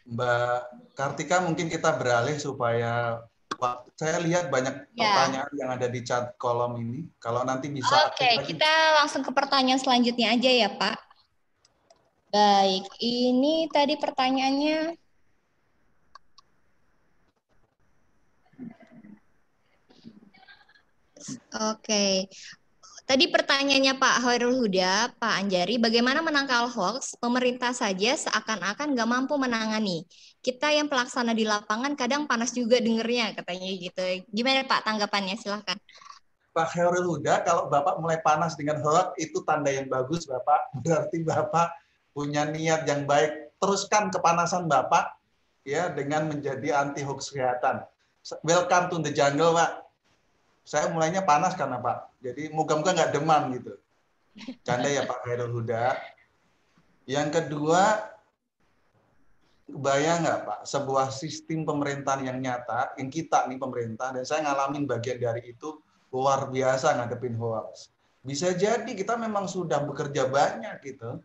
Mbak Kartika, mungkin kita beralih supaya saya lihat banyak pertanyaan yang ada di chat kolom ini. Kalau nanti bisa. Oke, kita langsung ke pertanyaan selanjutnya aja ya Pak. Baik, ini tadi pertanyaannya. Oke. Tadi pertanyaannya Pak Hoirul Huda, Pak Anjari, bagaimana menangkal hoax? Pemerintah saja seakan-akan nggak mampu menangani. Kita yang pelaksana di lapangan kadang panas juga dengernya, katanya gitu. Gimana Pak tanggapannya? Silahkan. Pak Hoirul Huda, kalau Bapak mulai panas dengan hoax, itu tanda yang bagus Bapak. Berarti Bapak punya niat yang baik. Teruskan kepanasan Bapak ya dengan menjadi anti hoax kesehatan. Welcome to the jungle, Pak. Saya mulainya panas karena Pak. Jadi moga-moga nggak demam gitu. Canda ya Pak Khairul Huda. Yang kedua, kebayang nggak Pak, sebuah sistem pemerintahan yang nyata, yang kita nih pemerintah, dan saya ngalamin bagian dari itu, luar biasa ngadepin hoax. Bisa jadi kita memang sudah bekerja banyak gitu,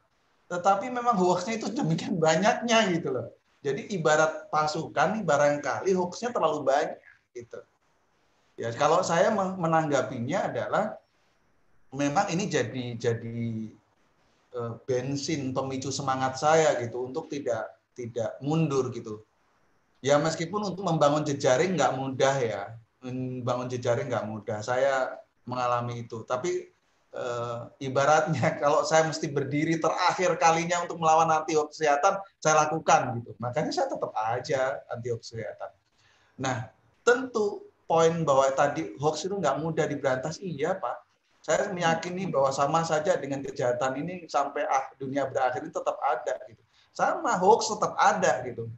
tetapi memang hoaxnya itu demikian banyaknya gitu loh. Jadi ibarat pasukan nih, barangkali hoaxnya terlalu banyak gitu. Ya kalau saya menanggapinya adalah memang ini jadi bensin pemicu semangat saya gitu untuk tidak mundur gitu. Ya meskipun untuk membangun jejaring nggak mudah ya, membangun jejaring nggak mudah. Saya mengalami itu. Tapi ibaratnya kalau saya mesti berdiri terakhir kalinya untuk melawan anti-hoax kesehatan, saya lakukan gitu. Makanya saya tetap aja anti-hoax kesehatan. Nah, tentu poin bahwa tadi hoax itu nggak mudah diberantas, iya Pak. Saya meyakini bahwa sama saja dengan kejahatan ini sampai dunia berakhir ini tetap ada gitu. Sama hoax tetap ada gitu.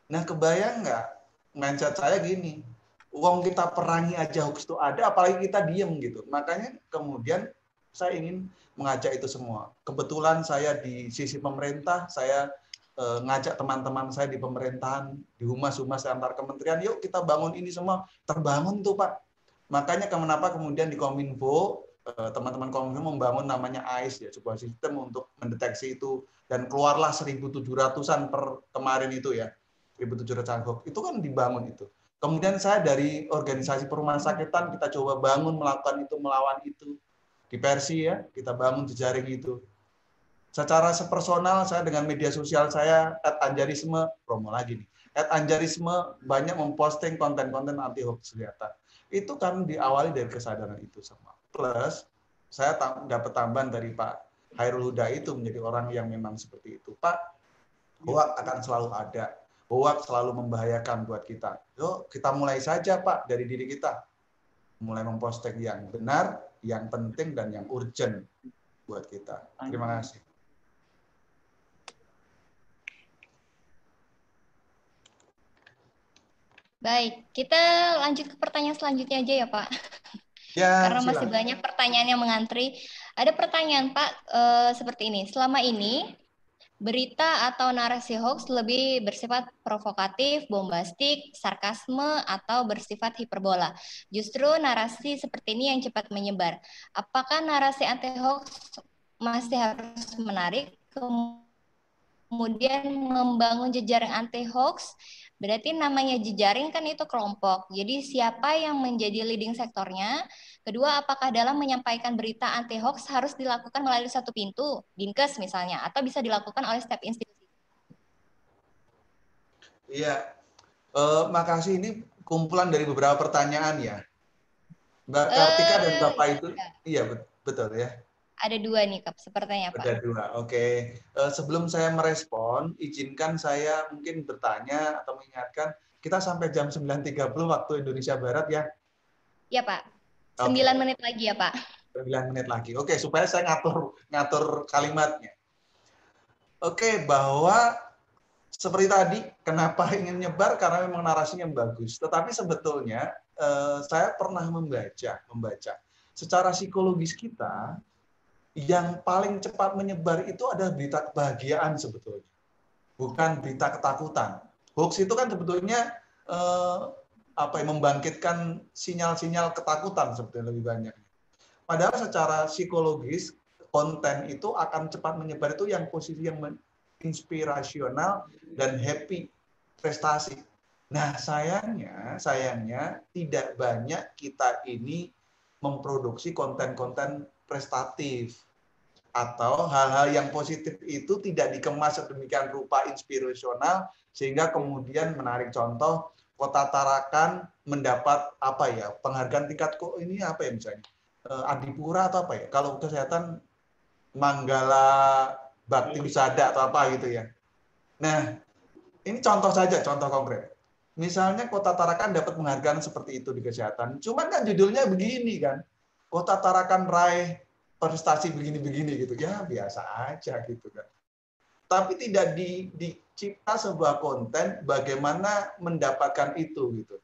Nah, kebayang nggak mindset saya gini, uang kita perangi aja hoax itu ada, apalagi kita diem gitu. Makanya kemudian saya ingin mengajak itu semua. Kebetulan saya di sisi pemerintah, saya ngajak teman-teman saya di pemerintahan, di humas-humas antar kementerian, yuk kita bangun ini semua. Terbangun tuh Pak. Makanya kenapa kemudian di Kominfo, teman-teman Kominfo membangun namanya AIS, ya, sebuah sistem untuk mendeteksi itu. Dan keluarlah 1.700-an per kemarin itu ya. 1.700-an hoax. Itu kan dibangun itu. Kemudian saya dari organisasi perumah sakitan, kita coba bangun, melakukan itu, melawan itu. Di Persi ya, kita bangun jejaring itu. Secara sepersonal, saya dengan media sosial saya, @anjarisme, promo lagi nih, @anjarisme banyak memposting konten-konten anti hoax kesehatan. Itu kan diawali dari kesadaran itu semua. Plus, saya dapat tambahan dari Pak Khairul Huda itu menjadi orang yang memang seperti itu. Pak, hoax akan selalu ada. Hoax selalu membahayakan buat kita. Yuk, kita mulai saja Pak dari diri kita. Mulai memposting yang benar, yang penting, dan yang urgent buat kita. Terima kasih. Baik, kita lanjut ke pertanyaan selanjutnya aja ya Pak. Ya, Karena masih silakan. banyak pertanyaan yang mengantri. Ada pertanyaan Pak seperti ini. Selama ini berita atau narasi hoax lebih bersifat provokatif, bombastik, sarkasme, atau bersifat hiperbola. Justru narasi seperti ini yang cepat menyebar. Apakah narasi anti hoax masih harus menarik? Kemudian membangun jejaring anti hoax, berarti namanya jejaring kan itu kelompok. Jadi siapa yang menjadi leading sektornya? Kedua, apakah dalam menyampaikan berita anti hoax harus dilakukan melalui satu pintu, Dinkes misalnya, atau bisa dilakukan oleh setiap institusi? Iya, makasih, ini kumpulan dari beberapa pertanyaan ya. Mbak Kartika dan Bapak itu, iya betul ya. Ada dua nih, Kak, sepertinya Pak. Ada dua, oke. Sebelum saya merespon, izinkan saya mungkin bertanya atau mengingatkan, kita sampai jam 9.30 waktu Indonesia Barat ya. Iya Pak, 9 menit lagi ya Pak. 9 menit lagi, oke, supaya saya ngatur kalimatnya. Oke, bahwa seperti tadi, kenapa ingin nyebar? Karena memang narasinya bagus. Tetapi sebetulnya saya pernah membaca secara psikologis kita, yang paling cepat menyebar itu adalah berita kebahagiaan sebetulnya, bukan berita ketakutan. Hoax itu kan sebetulnya membangkitkan sinyal-sinyal ketakutan sebetulnya lebih banyak. Padahal secara psikologis konten itu akan cepat menyebar itu yang posisi yang inspirasional dan happy, prestasi. Nah, sayangnya tidak banyak kita ini memproduksi konten-konten prestatif atau hal-hal yang positif itu tidak dikemas sedemikian rupa inspirasional sehingga kemudian menarik. Contoh, Kota Tarakan mendapat penghargaan tingkat misalnya Adipura atau kalau kesehatan Manggala Bakti Wisada atau gitu ya. Nah, ini contoh saja, contoh konkret. Misalnya Kota Tarakan dapat penghargaan seperti itu di kesehatan. Cuman kan judulnya begini kan. Kota Tarakan raih prestasi begini-begini gitu. Ya biasa aja gitu kan. Tapi tidak dicipta sebuah konten bagaimana mendapatkan itu gitu.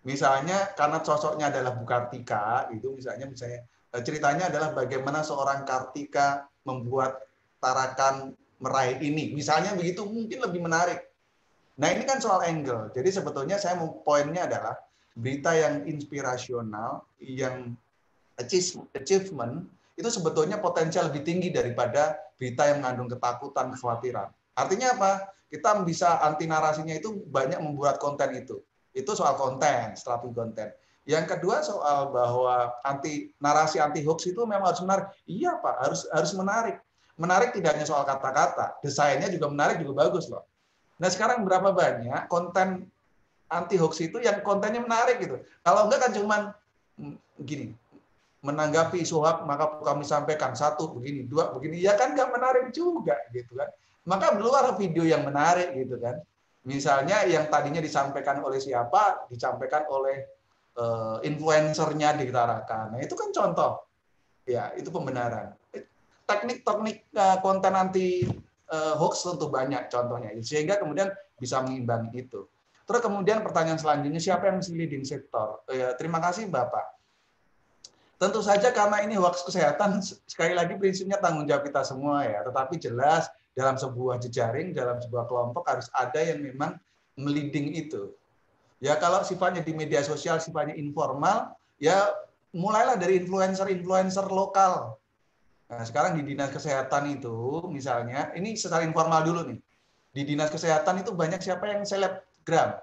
Misalnya karena sosoknya adalah Bu Kartika, itu misalnya Ceritanya adalah bagaimana seorang Kartika membuat Tarakan meraih ini. Misalnya begitu mungkin lebih menarik. Nah ini kan soal angle. Jadi sebetulnya saya mau poinnya adalah berita yang inspirasional, yang achievement, itu sebetulnya potensial lebih tinggi daripada berita yang mengandung ketakutan, kekhawatiran. Artinya apa? Kita bisa anti narasinya itu banyak membuat konten itu. Itu soal konten, strategi konten. Yang kedua soal bahwa narasi anti hoax itu memang harus menarik. Iya Pak, harus menarik. Menarik tidak hanya soal kata-kata, desainnya juga menarik, juga bagus loh. Nah sekarang berapa banyak konten anti hoax itu yang kontennya menarik gitu. Kalau enggak kan cuman gini, menanggapi isu hoax maka kami sampaikan 1 begini, 2 begini, ya kan nggak menarik juga gitu kan. Maka keluar video yang menarik gitu kan. Misalnya yang tadinya disampaikan oleh siapa, disampaikan oleh influencernya ditarakan. Nah itu kan contoh, ya itu pembenaran. Teknik-teknik konten anti hoax tentu banyak contohnya, sehingga kemudian bisa mengimbangi itu. Terus kemudian pertanyaan selanjutnya, siapa yang mesti leading sektor? Terima kasih Bapak. Tentu saja karena ini hoax kesehatan, sekali lagi prinsipnya tanggung jawab kita semua ya. Tetapi jelas dalam sebuah jejaring, dalam sebuah kelompok harus ada yang memang meliding itu. Ya kalau sifatnya di media sosial, sifatnya informal, ya mulailah dari influencer lokal. Nah, sekarang di Dinas Kesehatan itu, misalnya, ini secara informal dulu nih. Di Dinas Kesehatan itu banyak siapa yang selebgram.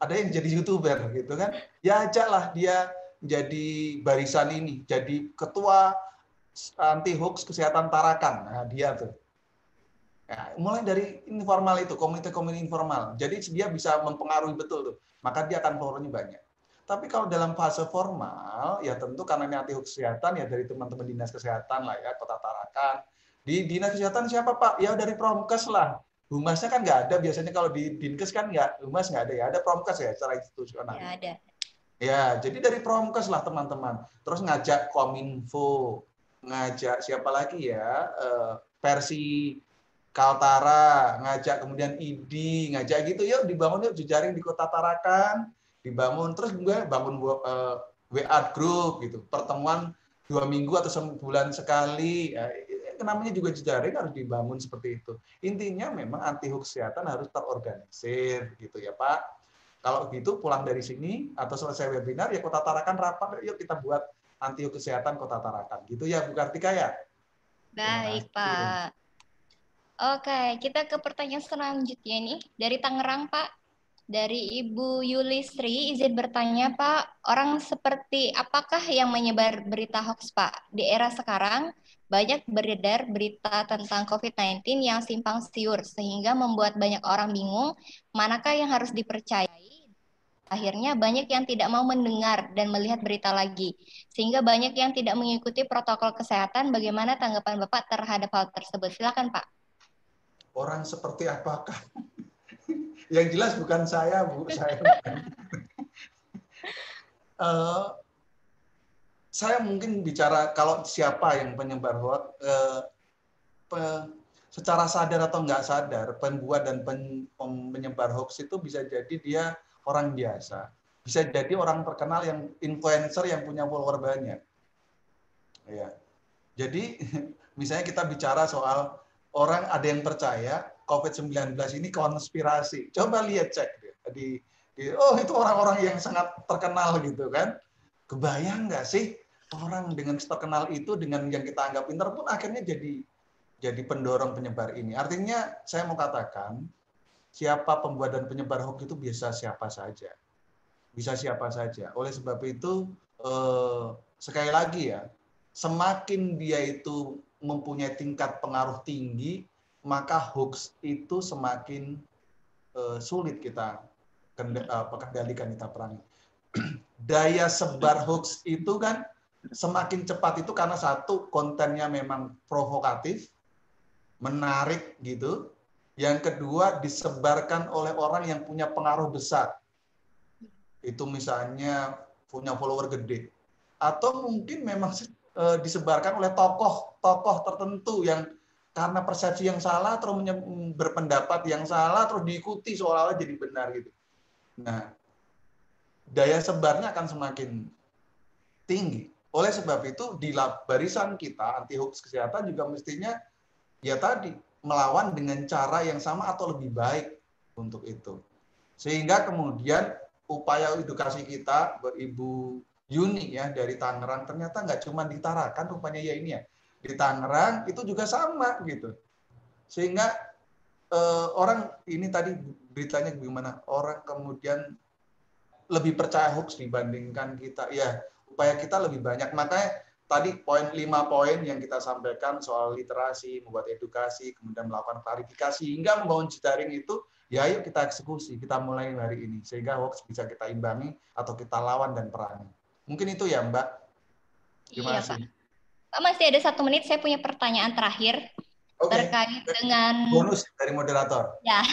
Ada yang jadi YouTuber gitu kan. Ya ajaklah dia jadi barisan ini, jadi ketua anti hoax kesehatan Tarakan. Nah, dia tuh. Ya, mulai dari informal itu, komunitas informal. Jadi dia bisa mempengaruhi betul tuh. Maka dia akan followernya banyak. Tapi kalau dalam fase formal, ya tentu karena ini anti hoax kesehatan, ya dari teman-teman Dinas Kesehatan lah ya, Kota Tarakan. Di Dinas Kesehatan siapa Pak? Ya dari Promkes lah. Humasnya kan nggak ada, biasanya kalau di Dinkes kan nggak, Humas nggak ada ya, ada Promkes ya secara institusional. Ya, ada. Ya, jadi dari Promkes lah teman-teman. Terus ngajak Kominfo, ngajak siapa lagi ya, versi Kaltara, ngajak kemudian ID, ngajak gitu, yuk dibangun yuk jejaring di Kota Tarakan, dibangun, terus gue bangun WA group gitu, pertemuan 2 minggu atau sebulan sekali, ya, namanya juga jejaring harus dibangun seperti itu. Intinya memang anti hoax kesehatan harus terorganisir gitu ya Pak. Kalau gitu pulang dari sini atau selesai webinar ya Kota Tarakan rapat, yuk kita buat anti hoax kesehatan Kota Tarakan, gitu ya Bu Kartika ya. Baik Pak. Oke, kita ke pertanyaan selanjutnya nih. Dari Tangerang, Pak. Dari Ibu Yulisri, izin bertanya, Pak. Orang seperti apakah yang menyebar berita hoax, Pak? Di era sekarang, banyak beredar berita tentang COVID-19 yang simpang siur, sehingga membuat banyak orang bingung manakah yang harus dipercayai. Akhirnya banyak yang tidak mau mendengar dan melihat berita lagi. Sehingga banyak yang tidak mengikuti protokol kesehatan. Bagaimana tanggapan Bapak terhadap hal tersebut? Silakan, Pak. Orang seperti apakah? Yang jelas bukan saya, Bu. Saya mungkin bicara kalau siapa yang penyebar hoax, secara sadar atau nggak sadar, pembuat dan penyebar hoax itu bisa jadi dia orang biasa. Bisa jadi orang terkenal yang influencer yang punya follower banyak. Ya. Jadi misalnya kita bicara soal orang ada yang percaya COVID-19 ini konspirasi. Coba lihat cek oh itu orang-orang yang sangat terkenal gitu kan. Kebayang nggak sih orang dengan terkenal itu dengan yang kita anggap pintar pun akhirnya jadi pendorong penyebar ini. Artinya saya mau katakan siapa pembuat dan penyebar hoax itu bisa siapa saja. Bisa siapa saja. Oleh sebab itu sekali lagi ya, semakin dia itu mempunyai tingkat pengaruh tinggi, maka hoax itu semakin sulit kita kendalikan, kita perangi. Daya sebar hoax itu kan semakin cepat itu karena satu, kontennya memang provokatif, menarik gitu. Yang kedua, disebarkan oleh orang yang punya pengaruh besar. Itu misalnya punya follower gede. Atau mungkin memang disebarkan oleh tokoh tertentu yang karena persepsi yang salah terus berpendapat yang salah terus diikuti seolah-olah jadi benar gitu. Nah, daya sebarnya akan semakin tinggi. Oleh sebab itu di barisan kita anti hoax kesehatan juga mestinya ya tadi melawan dengan cara yang sama atau lebih baik untuk itu. Sehingga kemudian upaya edukasi kita, Ibu Yuni ya dari Tangerang, ternyata nggak cuma di Tarakan rupanya ya ini ya. Di Tangerang itu juga sama gitu. Sehingga orang ini tadi beritanya gimana? Orang kemudian lebih percaya hoax dibandingkan kita. Ya, upaya kita lebih banyak. Makanya tadi 5 poin yang kita sampaikan soal literasi, membuat edukasi, kemudian melakukan klarifikasi, hingga membangun jejaring itu, ya ayo kita eksekusi, kita mulai hari ini. Sehingga hoax bisa kita imbangi atau kita lawan dan perangi. Mungkin itu ya Mbak. Terima Iya, kasih. Pak, masih ada 1 menit, saya punya pertanyaan terakhir. Oke. Terkait dengan bonus dari moderator. Ya,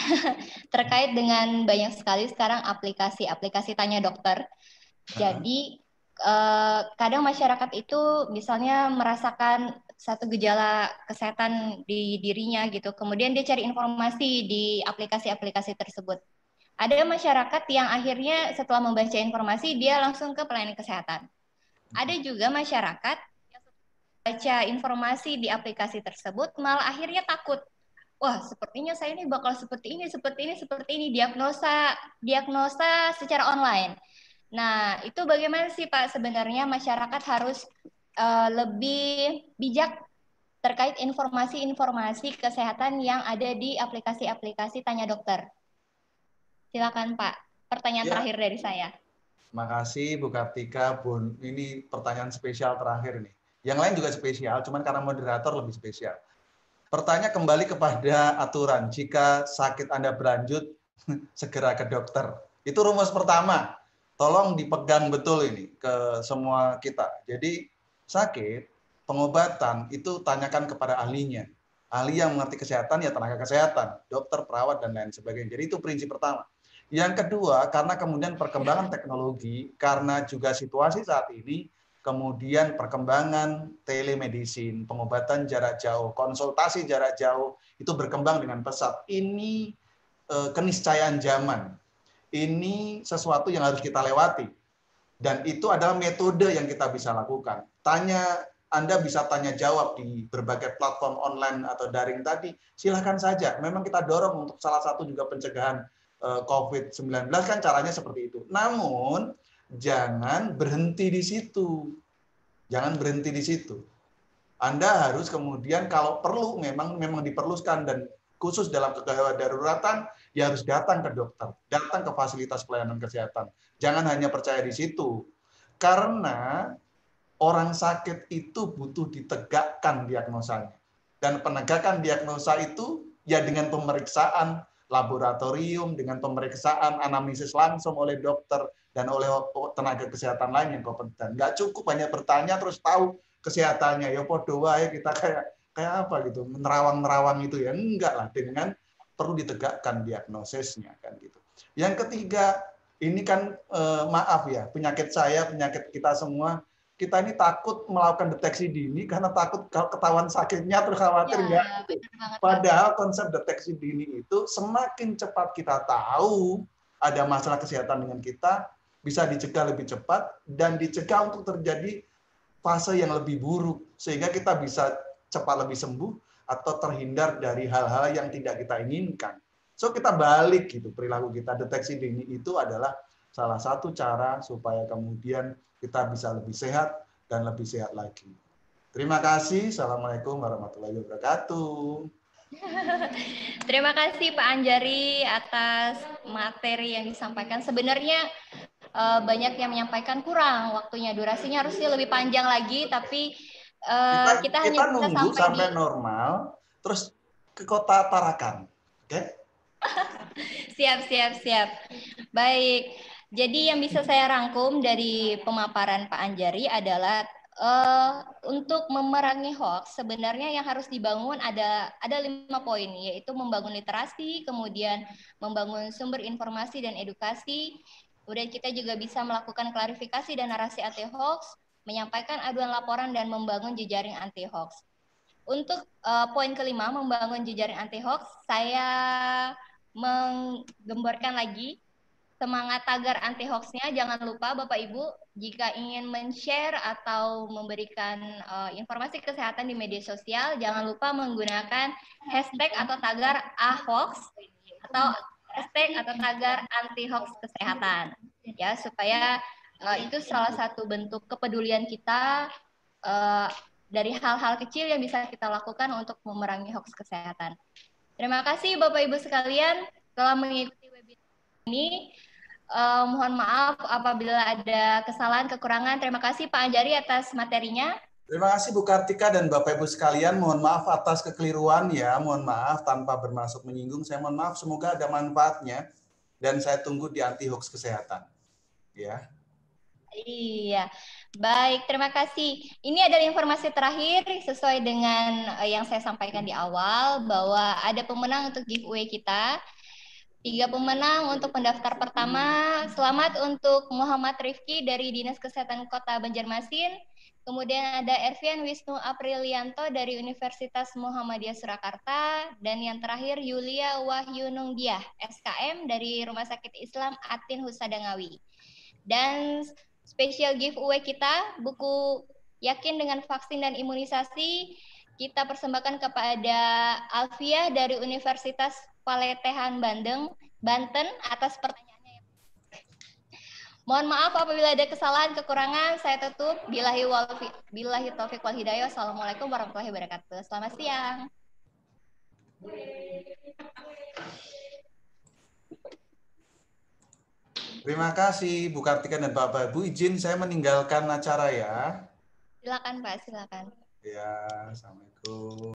terkait dengan banyak sekali sekarang aplikasi Tanya Dokter. Jadi kadang masyarakat itu misalnya merasakan satu gejala kesehatan di dirinya gitu. Kemudian dia cari informasi di aplikasi-aplikasi tersebut. Ada masyarakat yang akhirnya setelah membaca informasi dia langsung ke pelayanan kesehatan. Ada juga masyarakat yang baca informasi di aplikasi tersebut malah akhirnya takut. Wah, sepertinya saya ini bakal seperti ini, diagnosa secara online. Nah, itu bagaimana sih Pak sebenarnya masyarakat harus lebih bijak terkait informasi-informasi kesehatan yang ada di aplikasi-aplikasi Tanya Dokter. Silakan Pak, pertanyaan terakhir dari saya. Makasih Bu Kartika, Bun. Ini pertanyaan spesial terakhir nih. Yang lain juga spesial, cuman karena moderator lebih spesial. Pertanyaan kembali kepada aturan. Jika sakit Anda berlanjut, segera ke dokter. Itu rumus pertama. Tolong dipegang betul ini ke semua kita. Jadi sakit, pengobatan itu tanyakan kepada ahlinya. Ahli yang mengerti kesehatan ya tenaga kesehatan, dokter, perawat, dan lain sebagainya. Jadi itu prinsip pertama. Yang kedua, karena kemudian perkembangan teknologi, karena juga situasi saat ini, kemudian perkembangan telemedicine, pengobatan jarak jauh, konsultasi jarak jauh, itu berkembang dengan pesat. Ini keniscayaan zaman. Ini sesuatu yang harus kita lewati. Dan itu adalah metode yang kita bisa lakukan. Anda bisa tanya jawab di berbagai platform online atau daring tadi, silahkan saja. Memang kita dorong untuk salah satu juga pencegahan COVID-19 kan caranya seperti itu. Namun jangan berhenti di situ. Jangan berhenti di situ. Anda harus kemudian kalau perlu memang diperlukan dan khusus dalam kegawat daruratan ya harus datang ke dokter, datang ke fasilitas pelayanan kesehatan. Jangan hanya percaya di situ. Karena orang sakit itu butuh ditegakkan diagnosanya. Dan penegakan diagnosa itu ya dengan pemeriksaan laboratorium, dengan pemeriksaan anamnesis langsung oleh dokter dan oleh tenaga kesehatan lain yang kompeten. Nggak cukup hanya bertanya terus tahu kesehatannya. Ya podo wae kita kayak apa gitu, menerawang-nerawang itu ya. Enggak lah, dengan perlu ditegakkan diagnosisnya kan gitu. Yang ketiga, ini kan maaf ya, penyakit saya, penyakit kita semua, kita ini takut melakukan deteksi dini karena takut ketahuan sakitnya terus khawatir enggak. Padahal konsep deteksi dini itu semakin cepat kita tahu ada masalah kesehatan dengan kita, bisa dicegah lebih cepat dan dicegah untuk terjadi fase yang lebih buruk sehingga kita bisa cepat lebih sembuh atau terhindar dari hal-hal yang tidak kita inginkan. So kita balik gitu perilaku kita. Deteksi dini itu adalah salah satu cara supaya kemudian kita bisa lebih sehat dan lebih sehat lagi. Terima kasih. Assalamualaikum warahmatullahi wabarakatuh. Terima kasih Pak Anjari atas materi yang disampaikan. Sebenarnya banyak yang menyampaikan kurang waktunya, durasinya harusnya lebih panjang lagi, tapi kita hanya bisa nunggu sampai normal, terus ke kota Tarakan. Oke? Siap. Baik, jadi yang bisa saya rangkum dari pemaparan Pak Anjari adalah untuk memerangi hoax sebenarnya yang harus dibangun ada 5 poin, yaitu membangun literasi, kemudian membangun sumber informasi dan edukasi, kemudian kita juga bisa melakukan klarifikasi dan narasi anti hoax, menyampaikan aduan laporan dan membangun jejaring anti hoax. Untuk poin kelima, membangun jejaring anti hoax, saya menggemborkan lagi semangat tagar anti hoax-nya, jangan lupa Bapak Ibu jika ingin men-share atau memberikan informasi kesehatan di media sosial, jangan lupa menggunakan hashtag atau tagar #ahox atau hashtag atau tagar anti hoax kesehatan, ya, supaya itu salah satu bentuk kepedulian kita dari hal-hal kecil yang bisa kita lakukan untuk memerangi hoax kesehatan. Terima kasih Bapak Ibu sekalian telah mengikuti webinar ini. Mohon maaf apabila ada kesalahan, kekurangan. Terima kasih Pak Anjari atas materinya. Terima kasih Bu Kartika dan Bapak Ibu sekalian. Mohon maaf atas kekeliruan ya. Mohon maaf tanpa bermaksud menyinggung. Saya mohon maaf. Semoga ada manfaatnya. Dan saya tunggu di anti hoax kesehatan. Ya. Iya, baik. Terima kasih. Ini adalah informasi terakhir sesuai dengan yang saya sampaikan di awal bahwa ada pemenang untuk giveaway kita. 3 pemenang untuk pendaftar pertama. Selamat untuk Muhammad Rifki dari Dinas Kesehatan Kota Banjarmasin. Kemudian ada Ervian Wisnu Aprilianto dari Universitas Muhammadiyah Surakarta. Dan yang terakhir Yulia Wahyu Nungdiah, SKM dari Rumah Sakit Islam Atin Husadangawi. Dan spesial giveaway kita, buku Yakin dengan Vaksin dan Imunisasi, kita persembahkan kepada Alfia dari Universitas Paletehan Banten atas pertanyaannya. Mohon maaf apabila ada kesalahan, kekurangan. Saya tutup. Billahi taufiq wal hidayah. Assalamualaikum warahmatullahi wabarakatuh. Selamat siang. Terima kasih Bu Kartika dan Bapak Ibu. Izin saya meninggalkan acara ya. Silakan Pak, silakan. Ya, assalamualaikum.